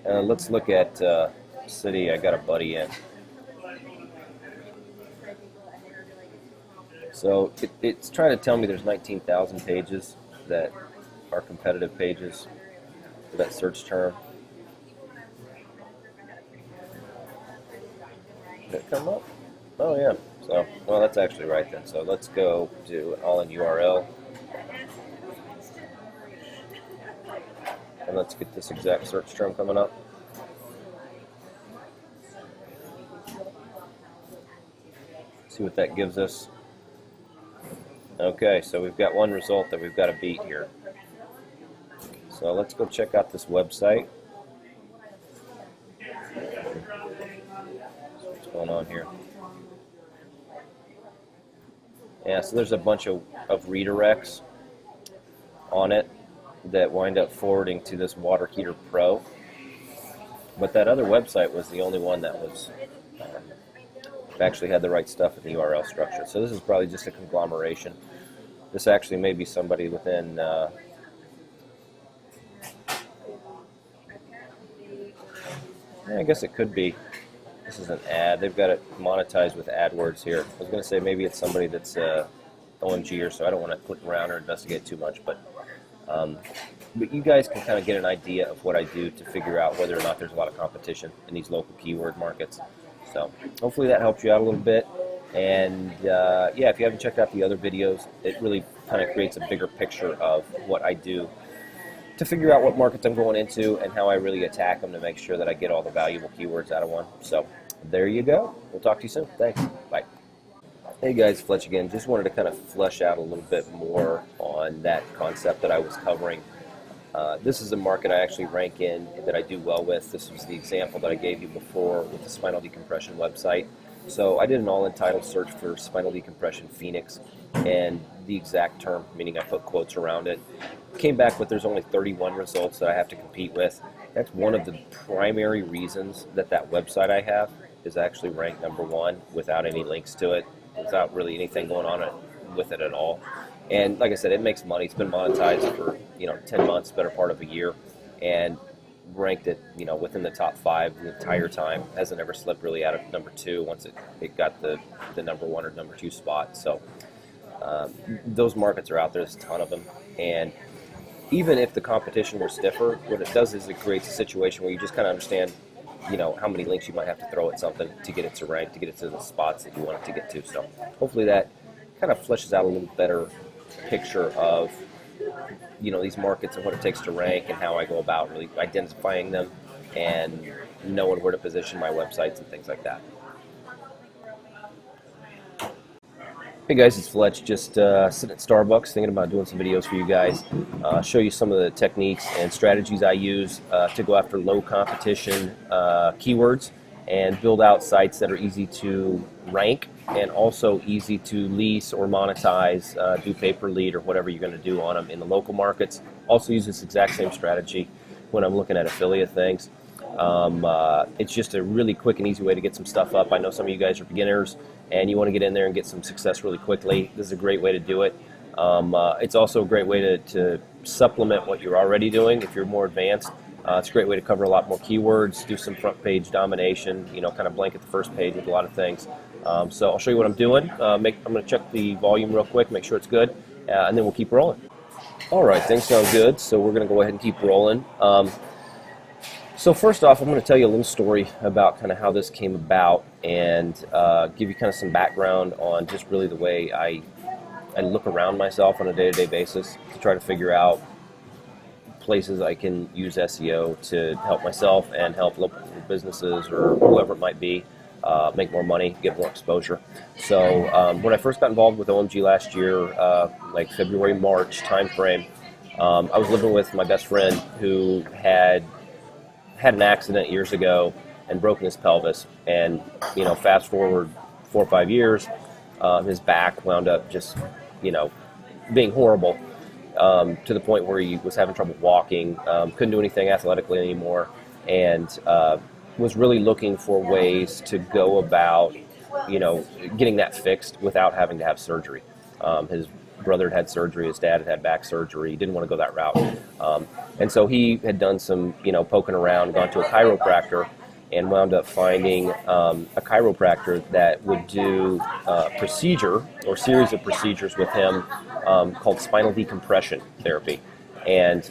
Let's look at city I got a buddy in. So it's trying to tell me there's 19,000 pages that are competitive pages for that search term. Did it come up? Oh yeah. So, well, that's actually right then. So let's go to an all-in URL. And let's get this exact search term coming up. See what that gives us. Okay, so we've got one result that we've got to beat here. So let's go check out this website. What's going on here? Yeah, so there's a bunch of redirects on it that wind up forwarding to this Water Heater Pro. But that other website was the only one that was actually had the right stuff in the URL structure. So this is probably just a conglomeration. This actually may be somebody within yeah, I guess it could be. This is an ad. They've got it monetized with AdWords here. I was going to say maybe it's somebody that's OMG or so. I don't want to click around or investigate too much, but But you guys can kind of get an idea of what I do to figure out whether or not there's a lot of competition in these local keyword markets. So hopefully that helps you out a little bit. And yeah, if you haven't checked out the other videos, it really kind of creates a bigger picture of what I do to figure out what markets I'm going into and how I really attack them to make sure that I get all the valuable keywords out of one. So there you go. We'll talk to you soon. Thanks. Bye. Hey guys, Fletch again. Just wanted to kind of flesh out a little bit more on that concept that I was covering. This is a market I actually rank in that I do well with. This was the example that I gave you before with the spinal decompression website. So I did an all-in title search for spinal decompression Phoenix, and the exact term, meaning I put quotes around it, came back with there's only 31 results that I have to compete with. That's one of the primary reasons that that website I have is actually ranked #1 without any links to it, without really anything going on with it at all. And like I said, it makes money. It's been monetized for 10 months, better part of a year, and ranked it within the top 5 the entire time. Hasn't ever slipped really out of #2 once it got the #1 or #2 spot. So those markets are out there. There's a ton of them, and even if the competition were stiffer, what it does is it creates a situation where you just kind of understand how many links you might have to throw at something to get it to rank, to get it to the spots that you want it to get to. So hopefully that kind of fleshes out a little better picture of these markets and what it takes to rank and how I go about really identifying them and knowing where to position my websites and things like that. Hey guys, it's Fletch, just sitting at Starbucks thinking about doing some videos for you guys, show you some of the techniques and strategies I use to go after low competition keywords and build out sites that are easy to rank and also easy to lease or monetize, do pay-per-lead or whatever you're going to do on them in the local markets. Also use this exact same strategy when I'm looking at affiliate things. It's just a really quick and easy way to get some stuff up. I know some of you guys are beginners and you want to get in there and get some success really quickly. This is a great way to do it. It's also a great way to supplement what you're already doing if you're more advanced. It's a great way to cover a lot more keywords, do some front page domination, kind of blanket the first page with a lot of things. So I'll show you what I'm doing. I'm going to check the volume real quick, make sure it's good, and then we'll keep rolling. All right, things sound good, so we're going to go ahead and keep rolling. So first off, I'm going to tell you a little story about kind of how this came about and give you kind of some background on just really the way I look around myself on a day-to-day basis to try to figure out places I can use SEO to help myself and help local businesses or whoever it might be make more money, get more exposure. So when I first got involved with OMG last year, like February, March time frame, I was living with my best friend who had an accident years ago and broken his pelvis. And fast forward 4 or 5 years, his back wound up just being horrible. To the point where he was having trouble walking, couldn't do anything athletically anymore, and was really looking for ways to go about, getting that fixed without having to have surgery. His brother had surgery, his dad had back surgery, he didn't want to go that route. And so he had done some, poking around, gone to a chiropractor, and wound up finding a chiropractor that would do a procedure or series of procedures with him called spinal decompression therapy. And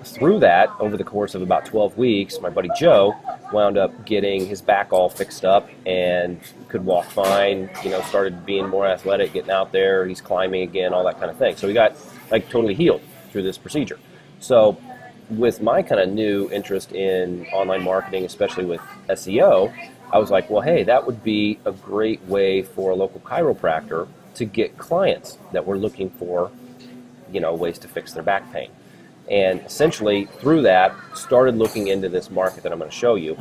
through that, over the course of about 12 weeks, my buddy Joe wound up getting his back all fixed up and could walk fine, started being more athletic, getting out there, he's climbing again, all that kind of thing. So he got totally healed through this procedure. So with my kind of new interest in online marketing, especially with SEO, I was like, well, hey, that would be a great way for a local chiropractor to get clients that were looking for, ways to fix their back pain. And essentially, through that, started looking into this market that I'm going to show you.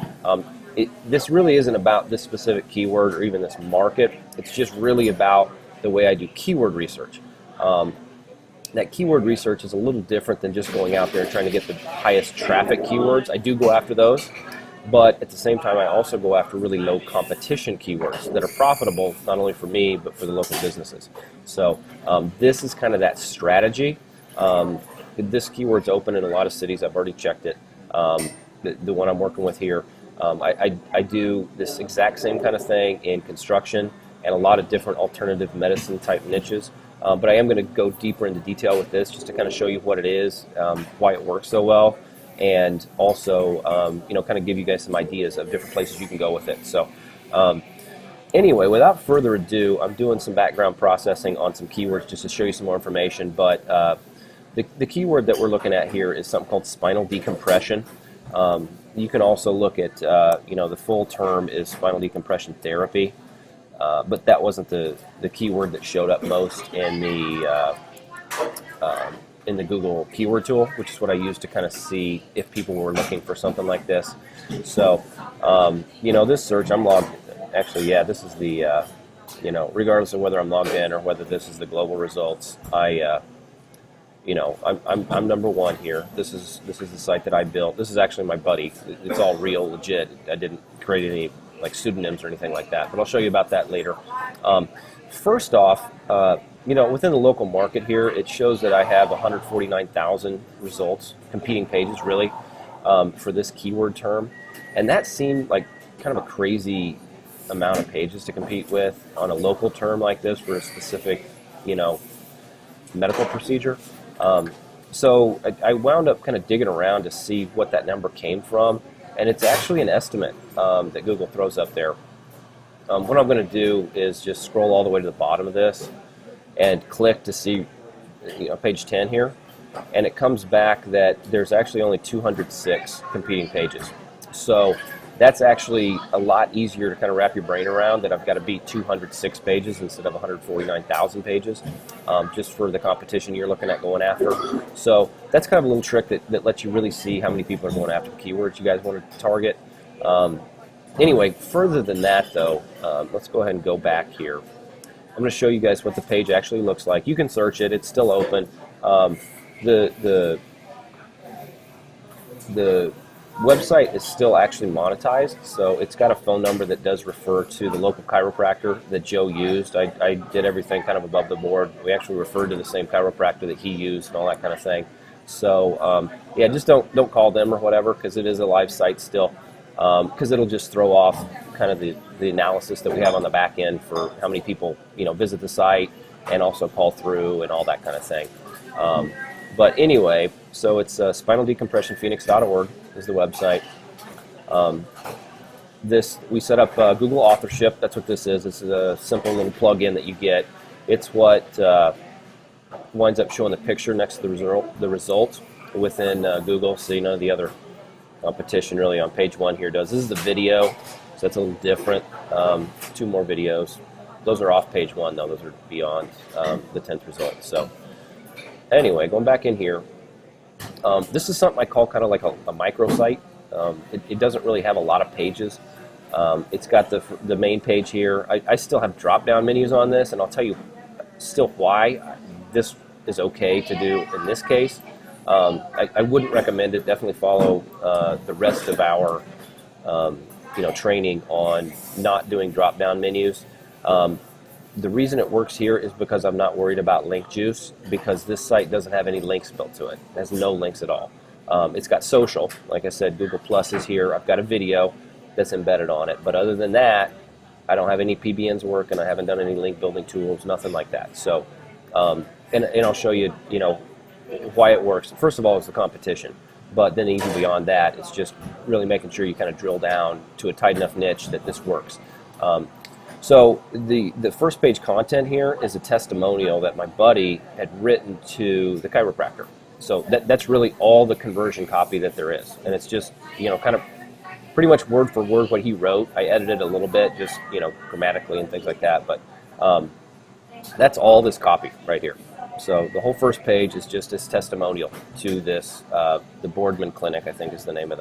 This really isn't about this specific keyword or even this market. It's just really about the way I do keyword research. That keyword research is a little different than just going out there and trying to get the highest traffic keywords. I do go after those, but at the same time, I also go after really low competition keywords that are profitable, not only for me, but for the local businesses. So this is kind of that strategy. This keyword's open in a lot of cities. I've already checked it. The one I'm working with here, I do this exact same kind of thing in construction and a lot of different alternative medicine type niches. But I am going to go deeper into detail with this just to kind of show you what it is, why it works so well, and also kind of give you guys some ideas of different places you can go with it. So anyway, without further ado, I'm doing some background processing on some keywords just to show you some more information. But the keyword that we're looking at here is something called spinal decompression. You can also look at, the full term is spinal decompression therapy. But that wasn't the keyword that showed up most in the Google keyword tool, which is what I used to kind of see if people were looking for something like this. So, this search, I'm logged. Actually, yeah, this is the, regardless of whether I'm logged in or whether this is the global results, I'm number one here. This is the site that I built. This is actually my buddy. It's all real, legit. I didn't create any like pseudonyms or anything like that, but I'll show you about that later. First off, within the local market here, it shows that I have 149,000 results, competing pages really, for this keyword term, and that seemed like kind of a crazy amount of pages to compete with on a local term like this for a specific, medical procedure. So I wound up kind of digging around to see what that number came from. And it's actually an estimate that Google throws up there. What I'm going to do is just scroll all the way to the bottom of this and click to see page 10 here. And it comes back that there's actually only 206 competing pages. So that's actually a lot easier to kind of wrap your brain around, that I've got to beat 206 pages instead of 149,000 pages, just for the competition you're looking at going after. So that's kind of a little trick that lets you really see how many people are going after the keywords you guys want to target. Anyway, further than that though, let's go ahead and go back here. I'm going to show you guys what the page actually looks like. You can search it. It's still open. The website is still actually monetized, so it's got a phone number that does refer to the local chiropractor that Joe used. I did everything kind of above the board. We actually referred to the same chiropractor that he used and all that kind of thing. So yeah, just don't call them or whatever, because it is a live site still, because it'll just throw off kind of the analysis that we have on the back end for how many people visit the site and also call through and all that kind of thing. But anyway, so it's spinaldecompressionphoenix.org is the website. We set up Google authorship. That's what this is. This is a simple little plug-in that you get. It's what winds up showing the picture next to the result within Google. So none of the other competition really on page one here does. This is the video, so that's a little different. 2 more videos. Those are off page one though. Those are beyond the 10th result. So anyway, going back in here, this is something I call kind of like a microsite. It doesn't really have a lot of pages. It's got the main page here. I still have drop-down menus on this, and I'll tell you still why this is okay to do in this case. I wouldn't recommend it. Definitely follow the rest of our training on not doing drop-down menus. The reason it works here is because I'm not worried about link juice, because this site doesn't have any links built to it. It has no links at all. It's got social. Like I said, Google Plus is here. I've got a video that's embedded on it. But other than that, I don't have any PBNs working. I haven't done any link building tools, nothing like that. So, and I'll show you, why it works. First of all, it's the competition. But then even beyond that, it's just really making sure you kind of drill down to a tight enough niche that this works. So the first page content here is a testimonial that my buddy had written to the chiropractor. So that's really all the conversion copy that there is. And it's just, kind of pretty much word for word what he wrote. I edited a little bit, just, grammatically and things like that. But that's all this copy right here. So the whole first page is just his testimonial to this, the Boardman Clinic, I think is the name of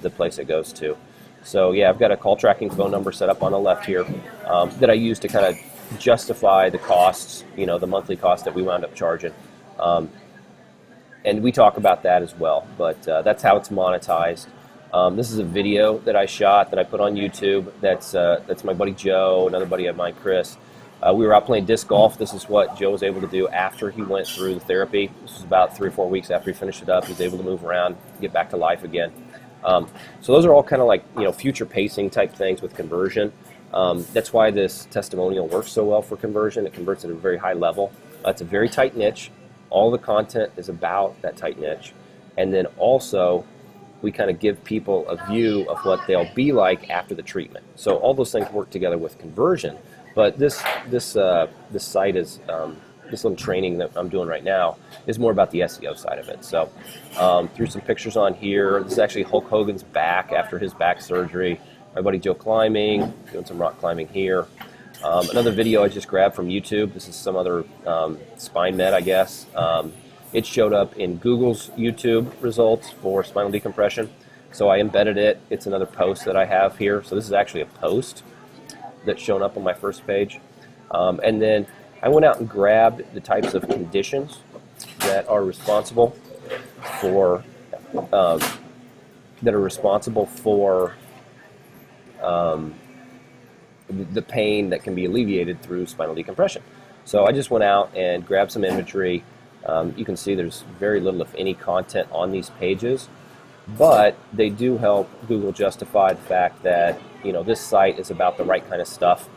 the place it goes to. So yeah, I've got a call tracking phone number set up on the left here that I use to kind of justify the costs, the monthly cost that we wound up charging. And we talk about that as well, but that's how it's monetized. This is a video that I shot that I put on YouTube. That's my buddy Joe, another buddy of mine, Chris. We were out playing disc golf. This is what Joe was able to do after he went through the therapy. This was about 3 or 4 weeks after he finished it up. He was able to move around, get back to life again. So those are all kind of like future pacing type things with conversion. That's why this testimonial works so well for conversion. It converts at a very high level. It's a very tight niche. All the content is about that tight niche. And then also, we kind of give people a view of what they'll be like after the treatment. So all those things work together with conversion. But this site is, this little training that I'm doing right now is more about the SEO side of it. So threw some pictures on here. This is actually Hulk Hogan's back after his back surgery. My buddy Joe climbing, doing some rock climbing here. Another video I just grabbed from YouTube. This is some other spine med, I guess. It showed up in Google's YouTube results for spinal decompression. So I embedded it. It's another post that I have here. So this is actually a post that's shown up on my first page. And then I went out and grabbed the types of conditions that are responsible for the pain that can be alleviated through spinal decompression. So I just went out and grabbed some imagery. You can see there's very little, if any, content on these pages, but they do help Google justify the fact that, you know, this site is about the right kind of stuff,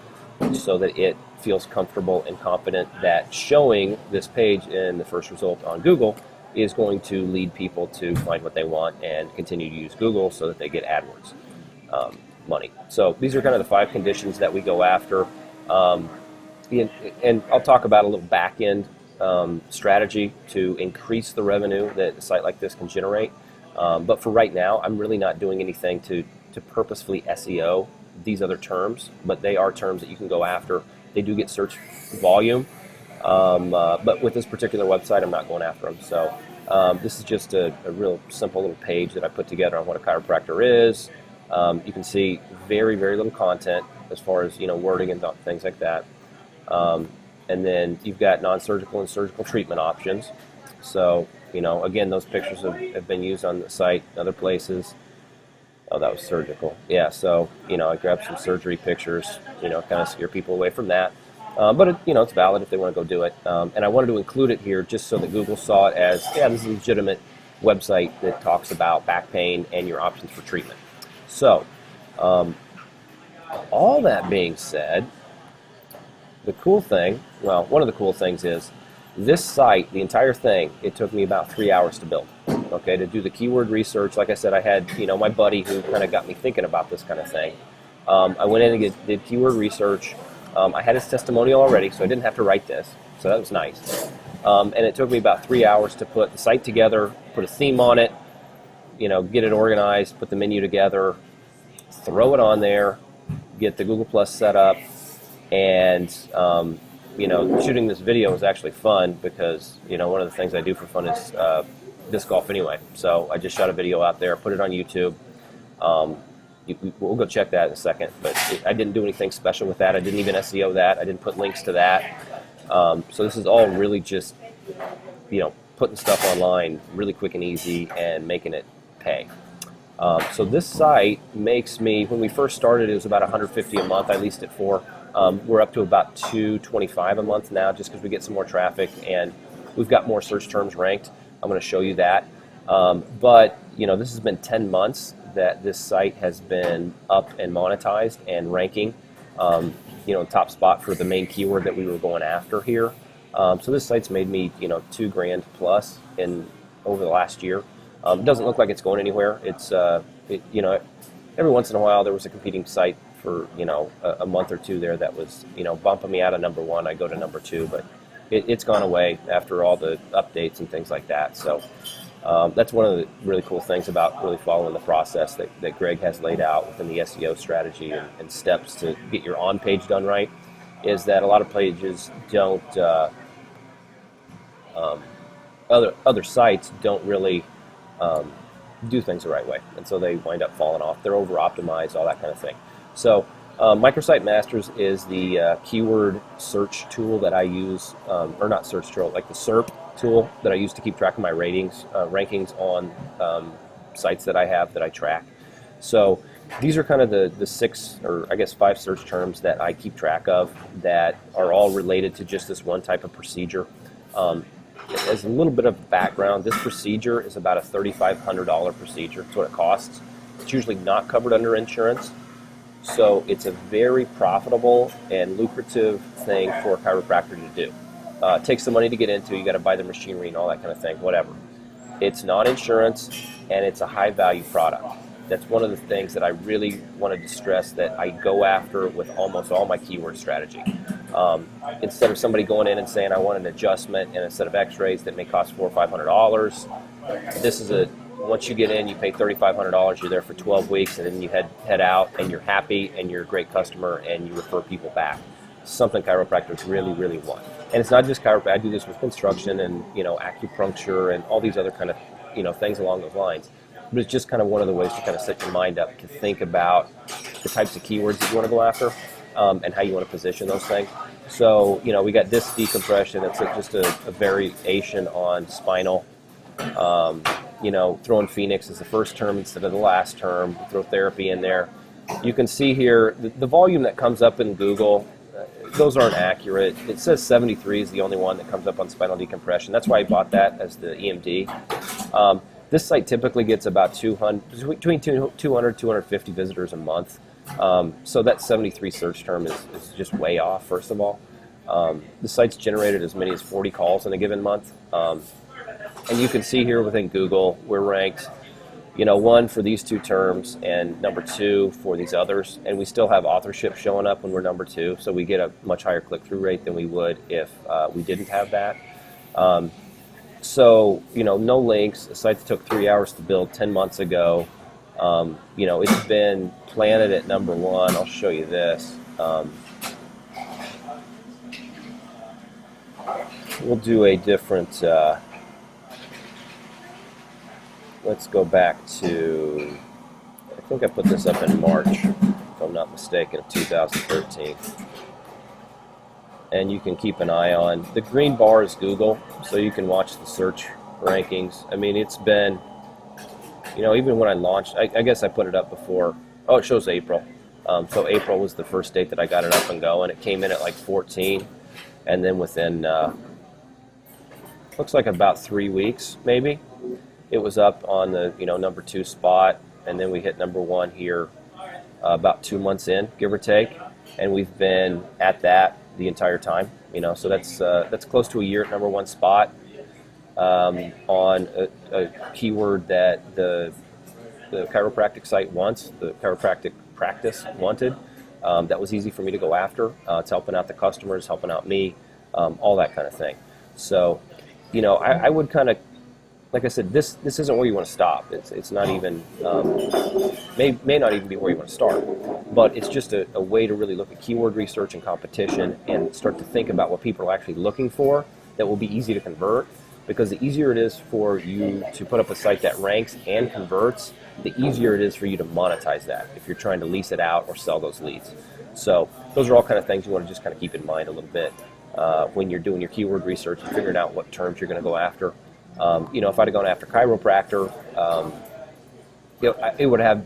so that it feels comfortable and confident that showing this page in the first result on Google is going to lead people to find what they want and continue to use Google so that they get AdWords money. So these are kind of the 5 conditions that we go after. And I'll talk about a little back-end strategy to increase the revenue that a site like this can generate. But for right now, I'm really not doing anything to purposefully SEO these other terms, but they are terms that you can go after. They do get search volume, but with this particular website, I'm not going after them. So this is just a real simple little page that I put together on what a chiropractor is. You can see very, very little content as far as, you know, wording and things like that. And then you've got non-surgical and surgical treatment options. So, you know, again, those pictures have been used on the site, other places. Oh, that was surgical. Yeah, so, you know, I grabbed some surgery pictures, you know, kind of scare people away from that. But, you know, it's valid if they want to go do it. And I wanted to include it here just so that Google saw it as, yeah, this is a legitimate website that talks about back pain and your options for treatment. So, all that being said, the cool thing, well, one of the cool things is this site, the entire thing, it took me about 3 hours to build, okay, to do the keyword research. Like I said, I had, you know, my buddy who kind of got me thinking about this kind of thing. I went in and did keyword research. I had his testimonial already, so I didn't have to write this, so that was nice. And it took me about 3 hours to put the site together, put a theme on it, you know, get it organized, put the menu together, throw it on there, get the Google Plus set up, and you know, shooting this video was actually fun because, you know, one of the things I do for fun is disc golf anyway. So I just shot a video out there, put it on YouTube. We'll go check that in a second, but I didn't do anything special with that. I didn't even SEO that. I didn't put links to that. So this is all really just, you know, putting stuff online really quick and easy and making it pay. So this site makes me, when we first started, it was about $150 a month. I leased it for. We're up to about $225 a month now, just because we get some more traffic and we've got more search terms ranked. I'm going to show you that. But you know, this has been 10 months that this site has been up and monetized and ranking. You know, top spot for the main keyword that we were going after here. So this site's made me, you know, $2 grand plus over the last year. It doesn't look like it's going anywhere. It's you know, every once in a while there was a competing site for, you know, a month or two there that was, you know, bumping me out of number 1. I go to number 2, but it's gone away after all the updates and things like that. So that's one of the really cool things about really following the process that Greg has laid out within the SEO strategy and steps to get your on-page done right, is that a lot of pages don't, other sites don't really do things the right way, and so they wind up falling off. They're over-optimized, all that kind of thing. So Microsite Masters is the keyword search tool that I use, or not search tool, like the SERP tool that I use to keep track of my ratings, rankings on sites that I have that I track. So these are kind of the 6, or I guess 5 search terms that I keep track of that are all related to just this one type of procedure. As a little bit of background, this procedure is about a $3,500 procedure. That's what it costs. It's usually not covered under insurance. So it's a very profitable and lucrative thing for a chiropractor to do. It takes some money to get into. You got to buy the machinery and all that kind of thing, whatever. It's non-insurance, and it's a high-value product. That's one of the things that I really wanted to stress that I go after with almost all my keyword strategy. Instead of somebody going in and saying, I want an adjustment and a set of x-rays that may cost $400 or $500, this is once you get in, you pay $3,500, you're there for 12 weeks, and then you head out, and you're happy, and you're a great customer, and you refer people back. Something chiropractors really, really want. And it's not just chiropractic. I do this with construction and, acupuncture and all these other kind of, things along those lines. But it's just kind of one of the ways to kind of set your mind up to think about the types of keywords that you want to go after, and how you want to position those things. So, we got disc decompression. It's just a variation on spinal. Throwing Phoenix as the first term instead of the last term. Throw therapy in there. You can see here the volume that comes up in Google. Those aren't accurate. It says 73 is the only one that comes up on spinal decompression. That's why I bought that as the EMD. This site typically gets about between 200 250 visitors a month. So that 73 search term is just way off, first of all. The site's generated as many as 40 calls in a given month. And you can see here within Google, we're ranked, 1 for these 2 terms and number 2 for these others. And we still have authorship showing up when we're number 2. So we get a much higher click-through rate than we would if we didn't have that. So, no links. The site took 3 hours to build 10 months ago. It's been planted at number 1. I'll show you this. We'll do a different... let's go back to... I think I put this up in March, if I'm not mistaken, of 2013. And you can keep an eye on. The green bar is Google, so you can watch the search rankings. I mean, it's been, even when I launched, I guess I put it up before. Oh, it shows April. So April was the first date that I got it up and going. It came in at like 14, and then within, looks like about 3 weeks, maybe, it was up on the, number 2 spot, and then we hit number 1 here about 2 months in, give or take, and we've been at that the entire time, so that's close to a year at number 1 spot on a keyword that the chiropractic site wants, the chiropractic practice wanted. That was easy for me to go after. It's helping out the customers, helping out me, all that kind of thing. So, I would kind of, like I said, this isn't where you want to stop. It's not even, may not even be where you want to start. But it's just a way to really look at keyword research and competition and start to think about what people are actually looking for that will be easy to convert. Because the easier it is for you to put up a site that ranks and converts, the easier it is for you to monetize that if you're trying to lease it out or sell those leads. So those are all kind of things you want to just kind of keep in mind a little bit when you're doing your keyword research and figuring out what terms you're going to go after. If I'd have gone after chiropractor, it would have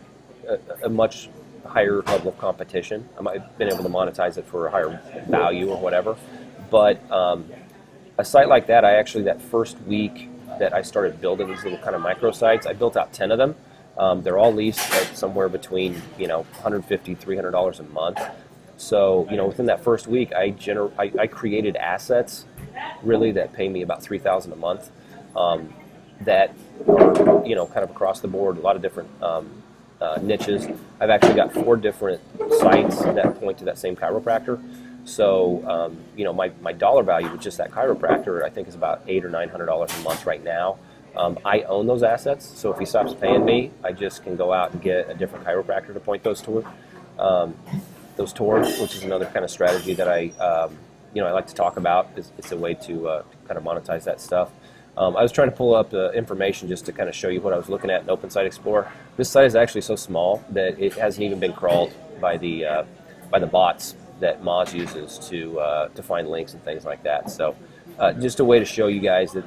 a much higher level of competition. I might have been able to monetize it for a higher value or whatever. But a site like that, that first week that I started building these little kind of micro sites, I built out 10 of them. They're all leased at somewhere between, $150, $300 a month. So, within that first week, I created assets really that pay me about $3,000 a month. That are, kind of across the board, a lot of different niches. I've actually got 4 different sites that point to that same chiropractor. So, my dollar value with just that chiropractor, I think, is about $800 or $900 a month right now. I own those assets, so if he stops paying me, I just can go out and get a different chiropractor to point those towards, which is another kind of strategy that I like to talk about. It's a way to kind of monetize that stuff. I was trying to pull up the information just to kind of show you what I was looking at in Open Site Explorer. This site is actually so small that it hasn't even been crawled by the bots that Moz uses to find links and things like that. So just a way to show you guys that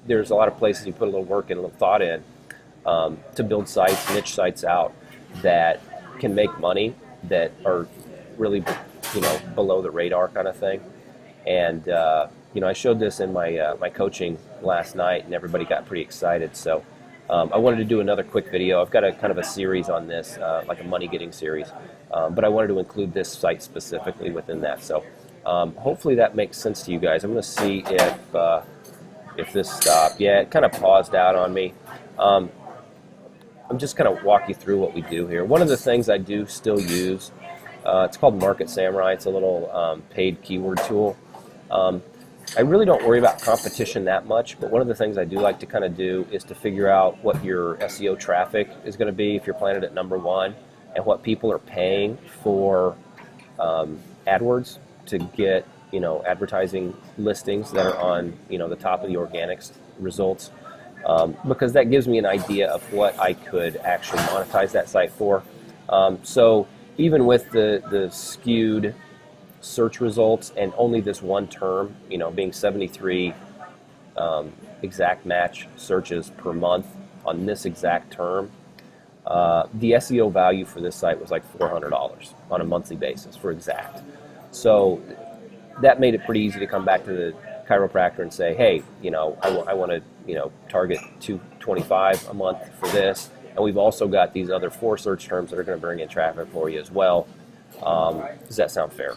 there's a lot of places you put a little work and a little thought in to build sites, niche sites out that can make money, that are really below the radar kind of thing. And I showed this in my my coaching last night, and everybody got pretty excited. So I wanted to do another quick video. I've got a kind of a series on this, like a money getting series, but I wanted to include this site specifically within that. So hopefully that makes sense to you guys. I'm going to see if this stopped. Yeah, it kind of paused out on me. I'm just going to walk you through what we do here. One of the things I do still use, it's called Market Samurai. It's a little paid keyword tool. I really don't worry about competition that much, but one of the things I do like to kind of do is to figure out what your SEO traffic is going to be if you're planted at #1, and what people are paying for AdWords to get, advertising listings that are on, the top of the organics results, because that gives me an idea of what I could actually monetize that site for. So even with the skewed search results and only this one term, being 73 exact match searches per month on this exact term, the SEO value for this site was like $400 on a monthly basis for exact. So that made it pretty easy to come back to the chiropractor and say, hey, I want to, target $225 a month for this, and we've also got these other 4 search terms that are going to bring in traffic for you as well. Does that sound fair?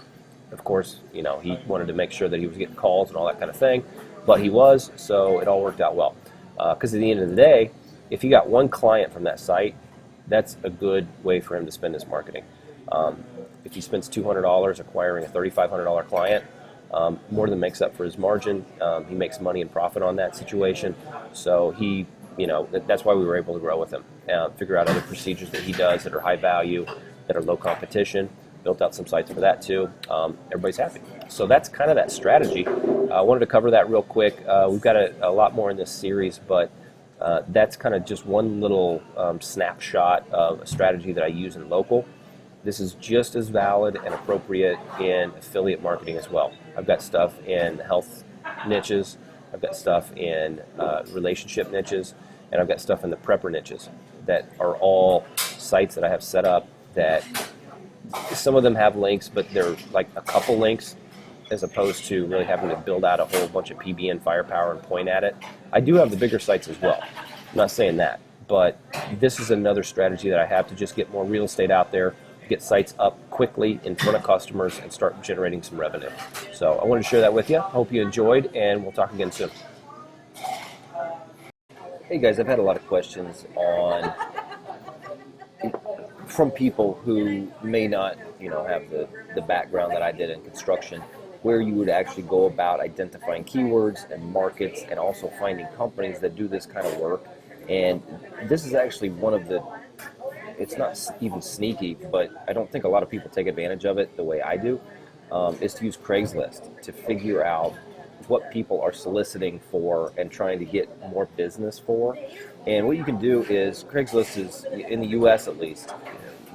Of course, he wanted to make sure that he was getting calls and all that kind of thing, but he was, so it all worked out well. Because at the end of the day, if he got one client from that site, that's a good way for him to spend his marketing. If he spends $200 acquiring a $3,500 client, more than makes up for his margin. He makes money and profit on that situation. So he, that's why we were able to grow with him, figure out other procedures that he does that are high value, that are low competition. Built out some sites for that too. Everybody's happy. So that's kind of that strategy. I wanted to cover that real quick. We've got a lot more in this series, but that's kind of just one little snapshot of a strategy that I use in local. This is just as valid and appropriate in affiliate marketing as well. I've got stuff in health niches, I've got stuff in relationship niches, and I've got stuff in the prepper niches that are all sites that I have set up that some of them have links, but they're like a couple links as opposed to really having to build out a whole bunch of PBN firepower and point at it. I do have the bigger sites as well. I'm not saying that, but this is another strategy that I have to just get more real estate out there, get sites up quickly in front of customers, and start generating some revenue. So I wanted to share that with you. Hope you enjoyed, and we'll talk again soon. Hey guys, I've had a lot of questions from people who may not, have the background that I did in construction, where you would actually go about identifying keywords and markets, and also finding companies that do this kind of work. And this is actually one of it's not even sneaky, but I don't think a lot of people take advantage of it the way I do, is to use Craigslist to figure out what people are soliciting for and trying to get more business for. And what you can do is, Craigslist is, in the US at least,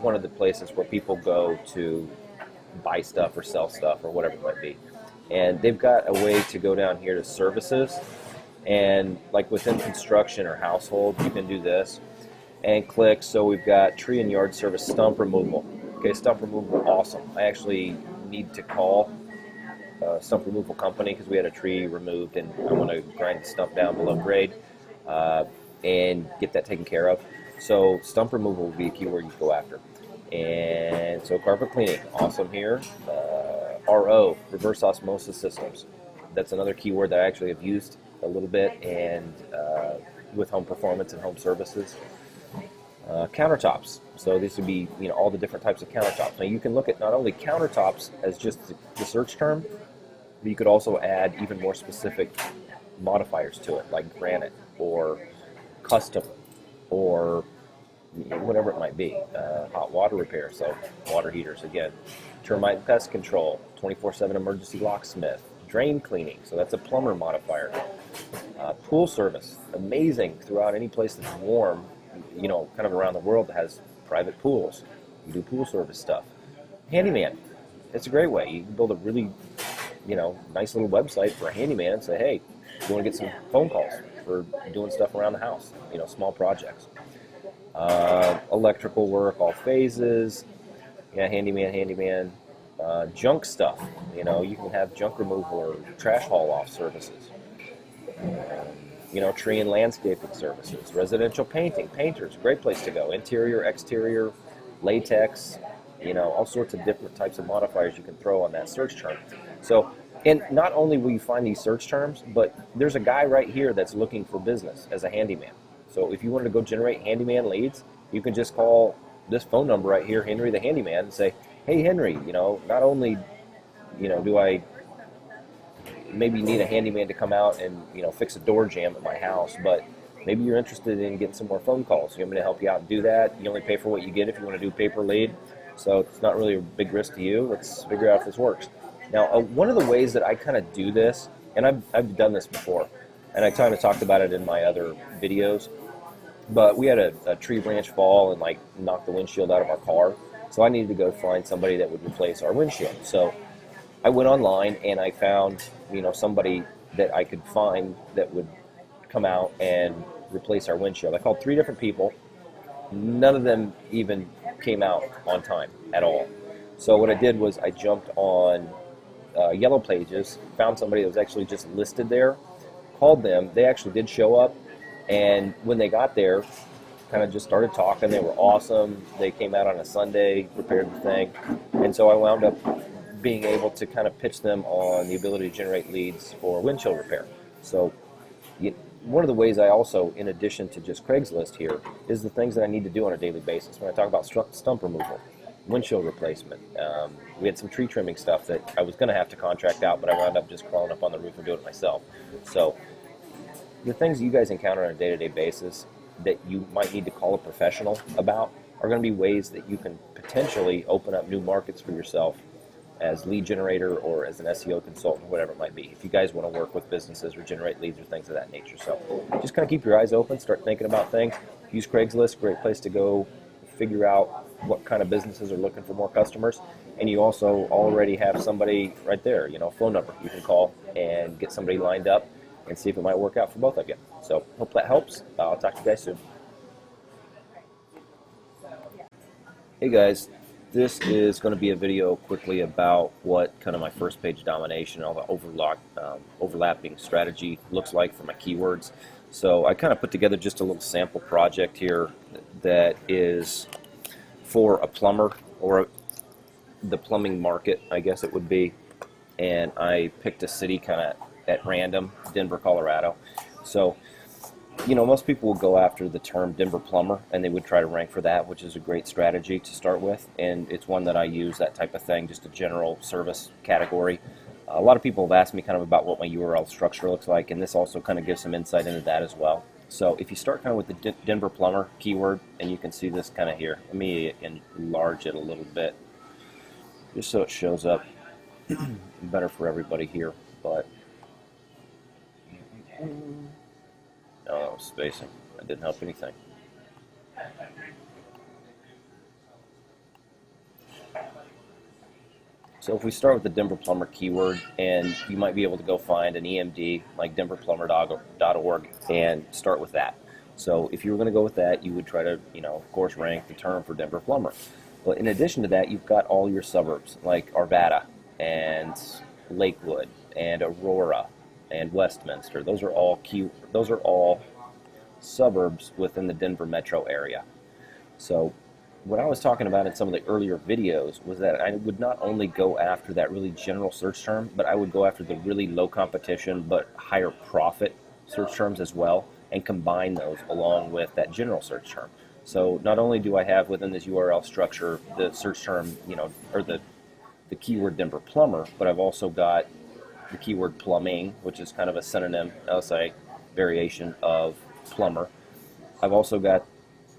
one of the places where people go to buy stuff or sell stuff or whatever it might be. And they've got a way to go down here to services, and like within construction or household, you can do this and click. So we've got tree and yard service, stump removal. Okay, stump removal, awesome. I actually need to call a stump removal company because we had a tree removed and I want to grind the stump down below grade and get that taken care of. So stump removal would be a keyword you go after. And so carpet cleaning, awesome here. RO, reverse osmosis systems. That's another keyword that I actually have used a little bit, and with home performance and home services. Countertops. So these would be, all the different types of countertops. Now you can look at not only countertops as just the search term, but you could also add even more specific modifiers to it, like granite or custom or whatever it might be. Hot water repair, so water heaters again. Termite and pest control, 24/7 emergency locksmith. Drain cleaning, so that's a plumber modifier. Pool service, amazing throughout any place that's warm, kind of around the world that has private pools. You do pool service stuff. Handyman, it's a great way. You can build a really, nice little website for a handyman and say, hey, you want to get some phone calls for doing stuff around the house, small projects. Electrical work, all phases. Yeah, handyman. Junk stuff, you can have junk removal or trash haul off services. tree and landscaping services, residential painting, painters, great place to go. Interior, exterior, latex, all sorts of different types of modifiers you can throw on that search term. So, and not only will you find these search terms, but there's a guy right here that's looking for business as a handyman. So if you wanted to go generate handyman leads, you can just call this phone number right here, Henry the Handyman, and say, hey Henry, not only, do I maybe need a handyman to come out and fix a door jamb at my house, but maybe you're interested in getting some more phone calls. You want me to help you out and do that? You only pay for what you get if you want to do pay-per lead, so it's not really a big risk to you. Let's figure out if this works. Now, one of the ways that I kind of do this, and I've done this before, and I kind of talked about it in my other videos, but we had a tree branch fall and knock the windshield out of our car, so I needed to go find somebody that would replace our windshield. So I went online and I found somebody that I could find that would come out and replace our windshield. I called 3 different people. None of them even came out on time at all. So what I did was I jumped on Yellow Pages, found somebody that was actually just listed there, called them. They actually did show up, and when they got there, kind of just started talking. They were awesome. They came out on a Sunday, repaired the thing, and so I wound up being able to kind of pitch them on the ability to generate leads for windshield repair. So one of the ways I also, in addition to just Craigslist here, is the things that I need to do on a daily basis. When I talk about stump removal, windshield replacement, we had some tree trimming stuff that I was going to have to contract out, but I wound up just crawling up on the roof and doing it myself. So the things you guys encounter on a day-to-day basis that you might need to call a professional about are going to be ways that you can potentially open up new markets for yourself as lead generator or as an SEO consultant, whatever it might be, if you guys want to work with businesses or generate leads or things of that nature. So just kind of keep your eyes open, start thinking about things. Use Craigslist, great place to go figure out what kind of businesses are looking for more customers. And you also already have somebody right there, phone number you can call and get somebody lined up and see if it might work out for both of you. So hope that helps. I'll talk to you guys soon. Hey guys. This is going to be a video quickly about what kind of my first page domination, all the overlapping strategy looks like for my keywords. So I kind of put together just a little sample project here that is for a plumber or the plumbing market, I guess it would be. And I picked a city kind of at random, Denver, Colorado. So most people will go after the term Denver plumber and they would try to rank for that, which is a great strategy to start with. And it's one that I use, that type of thing, just a general service category. A lot of people have asked me kind of about what my URL structure looks like, and this also kind of gives some insight into that as well. So if you start kind of with the Denver plumber keyword, and you can see this kind of here. Let me enlarge it a little bit just so it shows up better for everybody here. But oh, that was spacing. That didn't help anything. So if we start with the Denver plumber keyword, and you might be able to go find an EMD like denverplumber.org and start with that. So if you were going to go with that, you would try to, of course, rank the term for Denver plumber. But in addition to that, you've got all your suburbs like Arvada and Lakewood and Aurora and Westminster. Those are all suburbs within the Denver metro area. So what I was talking about in some of the earlier videos was that I would not only go after that really general search term, but I would go after the really low competition but higher profit search terms as well, and combine those along with that general search term. So not only do I have within this URL structure the search term, or the keyword Denver plumber, but I've also got the keyword plumbing, which is kind of a synonym, LSI variation of plumber. I've also got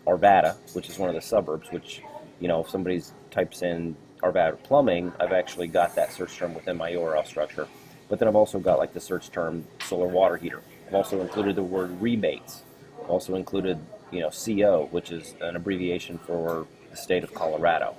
Arvada, which is one of the suburbs, which, if somebody types in Arvada plumbing, I've actually got that search term within my URL structure. But then I've also got like the search term solar water heater. I've also included the word rebates. I've also included, CO, which is an abbreviation for the state of Colorado.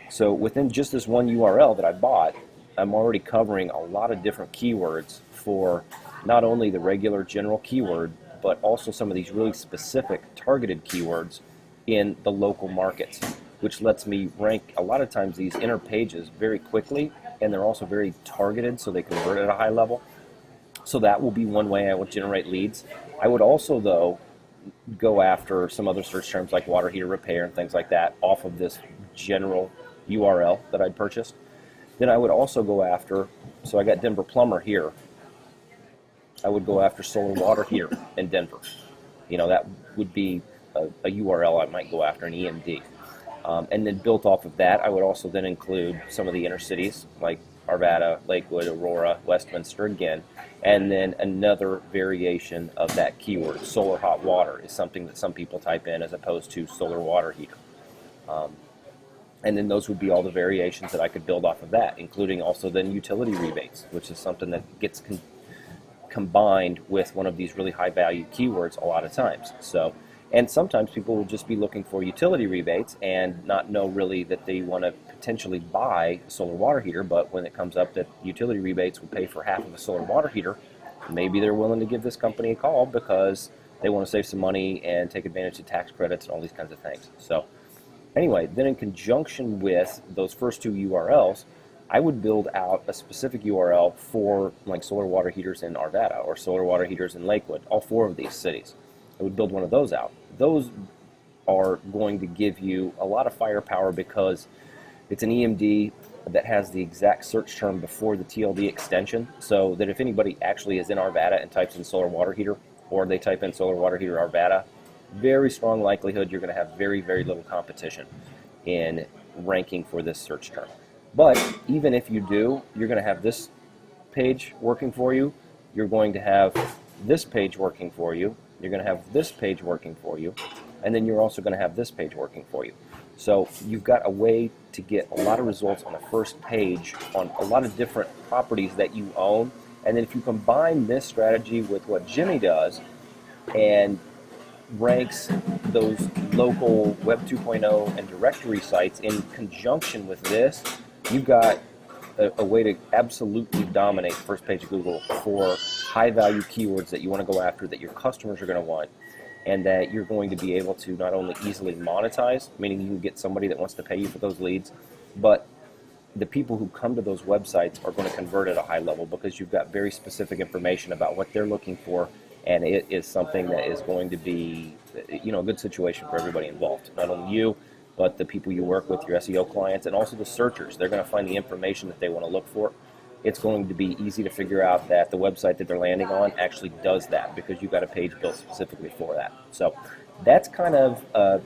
So within just this one URL that I bought, I'm already covering a lot of different keywords for not only the regular general keyword, but also some of these really specific targeted keywords in the local markets, which lets me rank a lot of times these inner pages very quickly, and they're also very targeted, so they convert at a high level. So that will be one way I would generate leads. I would also, though, go after some other search terms like water heater repair and things like that off of this general URL that I'd purchased. Then I would also go after, so I got Denver plumber here. I would go after solar water heater in Denver. That would be a URL I might go after, an EMD. And then built off of that, I would also then include some of the inner cities like Arvada, Lakewood, Aurora, Westminster again, and then another variation of that keyword. Solar hot water is something that some people type in as opposed to solar water heater. And then those would be all the variations that I could build off of that, including also then utility rebates, which is something that gets combined with one of these really high value keywords a lot of times. So, and sometimes people will just be looking for utility rebates and not know really that they want to potentially buy a solar water heater, but when it comes up that utility rebates will pay for half of a solar water heater, maybe they're willing to give this company a call because they want to save some money and take advantage of tax credits and all these kinds of things. So anyway, then in conjunction with those first two URLs, I would build out a specific URL for like solar water heaters in Arvada or solar water heaters in Lakewood, all four of these cities. I would build one of those out. Those are going to give you a lot of firepower because it's an EMD that has the exact search term before the TLD extension, so that if anybody actually is in Arvada and types in solar water heater, or they type in solar water heater Arvada, very strong likelihood you're going to have very, very little competition in ranking for this search term. But even if you do, you're going to have this page working for you, you're going to have this page working for you, you're going to have this page working for you, and then you're also going to have this page working for you. So you've got a way to get a lot of results on the first page on a lot of different properties that you own. And then if you combine this strategy with what Jimmy does and ranks those local Web 2.0 and directory sites in conjunction with this, you've got a way to absolutely dominate first page of Google for high value keywords that you want to go after, that your customers are going to want, and that you're going to be able to not only easily monetize, meaning you can get somebody that wants to pay you for those leads, but the people who come to those websites are going to convert at a high level because you've got very specific information about what they're looking for, and it is something that is going to be, a good situation for everybody involved. Not only you, but the people you work with, your SEO clients, and also the searchers. They're going to find the information that they want to look for. It's going to be easy to figure out that the website that they're landing on actually does that because you've got a page built specifically for that. So that's kind of a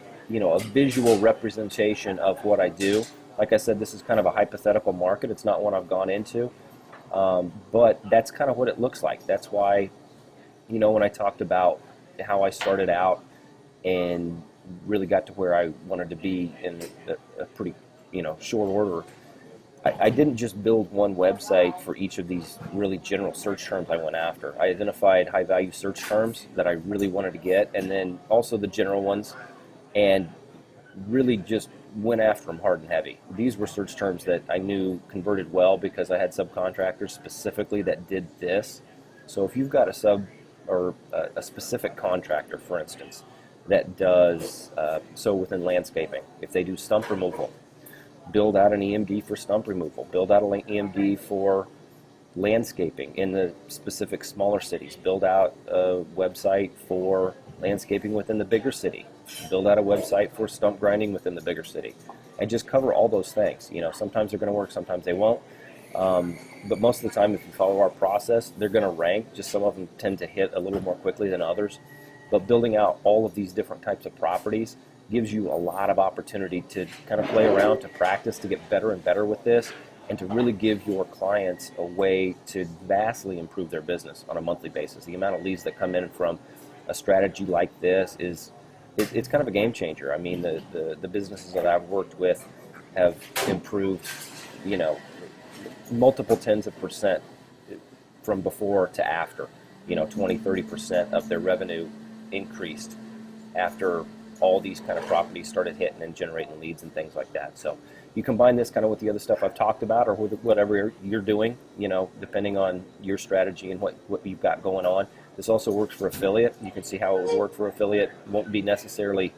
visual representation of what I do. Like I said, this is kind of a hypothetical market. It's not one I've gone into, but that's kind of what it looks like. That's why, when I talked about how I started out and really got to where I wanted to be in a pretty, short order, I didn't just build one website for each of these really general search terms I went after. I identified high-value search terms that I really wanted to get, and then also the general ones, and really just went after them hard and heavy. These were search terms that I knew converted well because I had subcontractors specifically that did this. So if you've got a specific contractor, for instance, that does so within landscaping, if they do stump removal, build out an EMD for stump removal, build out an EMD for landscaping in the specific smaller cities, build out a website for landscaping within the bigger city, build out a website for stump grinding within the bigger city, and just cover all those things. Sometimes they're going to work, sometimes they won't, but most of the time if you follow our process, they're going to rank. Just some of them tend to hit a little more quickly than others, but building out all of these different types of properties gives you a lot of opportunity to kind of play around, to practice, to get better and better with this, and to really give your clients a way to vastly improve their business on a monthly basis. The amount of leads that come in from a strategy like this it's kind of a game changer. I mean, the businesses that I've worked with have improved, multiple tens of percent from before to after. 20, 30% of their revenue increased after all these kind of properties started hitting and generating leads and things like that. So you combine this kind of with the other stuff I've talked about, or with whatever you're doing, depending on your strategy and what you've got going on. This also works for affiliate. You can see how it would work for affiliate. It won't be necessarily,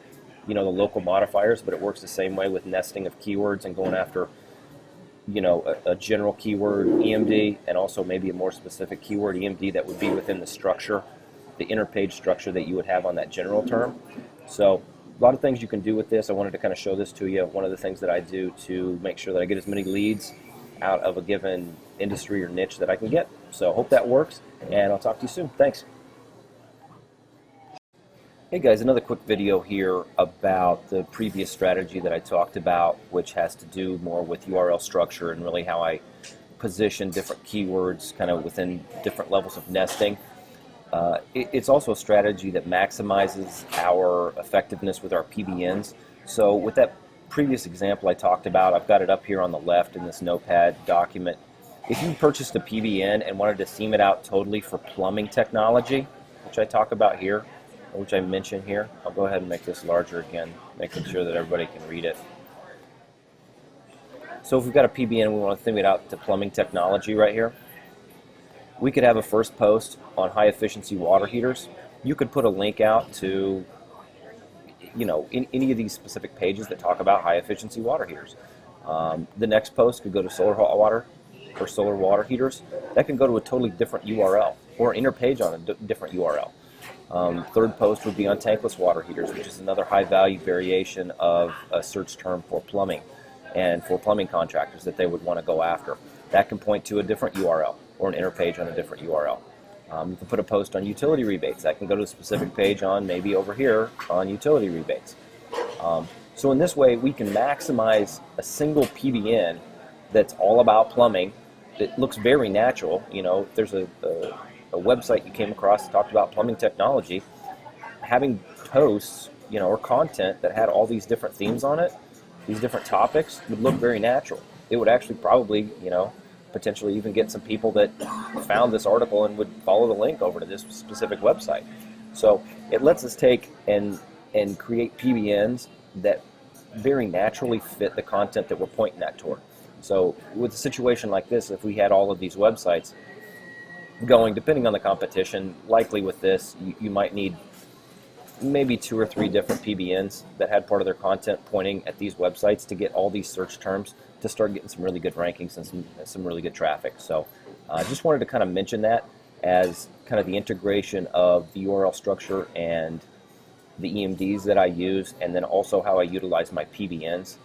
the local modifiers, but it works the same way with nesting of keywords and going after, you know, a general keyword EMD, and also maybe a more specific keyword EMD that would be within the structure, the interpage structure that you would have on that general term. So a lot of things you can do with this. I wanted to kind of show this to you. One of the things that I do to make sure that I get as many leads out of a given industry or niche that I can get. So hope that works, and I'll talk to you soon. Thanks. Hey guys, another quick video here about the previous strategy that I talked about, which has to do more with URL structure and really how I position different keywords kind of within different levels of nesting. It's also a strategy that maximizes our effectiveness with our PBNs. So with that previous example I talked about, I've got it up here on the left in this notepad document. If you purchased a PBN and wanted to theme it out totally for plumbing technology, which I talk about here, which I mention here, I'll go ahead and make this larger again, making sure that everybody can read it. So if we've got a PBN and we want to theme it out to plumbing technology right here, we could have a first post on high efficiency water heaters. You could put a link out to, you know, any of these specific pages that talk about high efficiency water heaters. The next post could go to solar hot water or solar water heaters. That can go to a totally different URL or interpage on a different URL. Third post would be on tankless water heaters, which is another high value variation of a search term for plumbing and for plumbing contractors that they would want to go after. That can point to a different URL or an interpage on a different URL. You can put a post on utility rebates. That can go to a specific page on maybe over here on utility rebates. So in this way, we can maximize a single PBN that's all about plumbing. That looks very natural. You know, if there's a website you came across that talked about plumbing technology, having posts, you know, or content that had all these different themes on it, these different topics, would look very natural. It would actually probably, you know, potentially even get some people that found this article and would follow the link over to this specific website. So it lets us take and create PBNs that very naturally fit the content that we're pointing that toward. So with a situation like this, if we had all of these websites going, depending on the competition, likely with this, you might need maybe 2 or 3 different PBNs that had part of their content pointing at these websites to get all these search terms to start getting some really good rankings and some really good traffic. So I just wanted to kind of mention that as kind of the integration of the URL structure and the EMDs that I use, and then also how I utilize my PBNs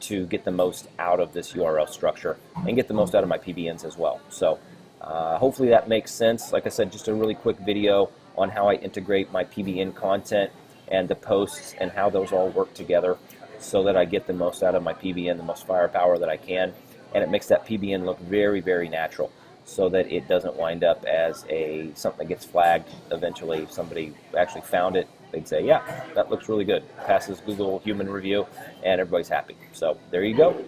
to get the most out of this URL structure and get the most out of my PBNs as well. So hopefully that makes sense. Like I said, just a really quick video on how I integrate my PBN content and the posts and how those all work together so that I get the most out of my PBN, the most firepower that I can, and it makes that PBN look very, very natural so that it doesn't wind up as something that gets flagged eventually. If somebody actually found it, they'd say, yeah, that looks really good. Passes Google human review, and everybody's happy. So there you go.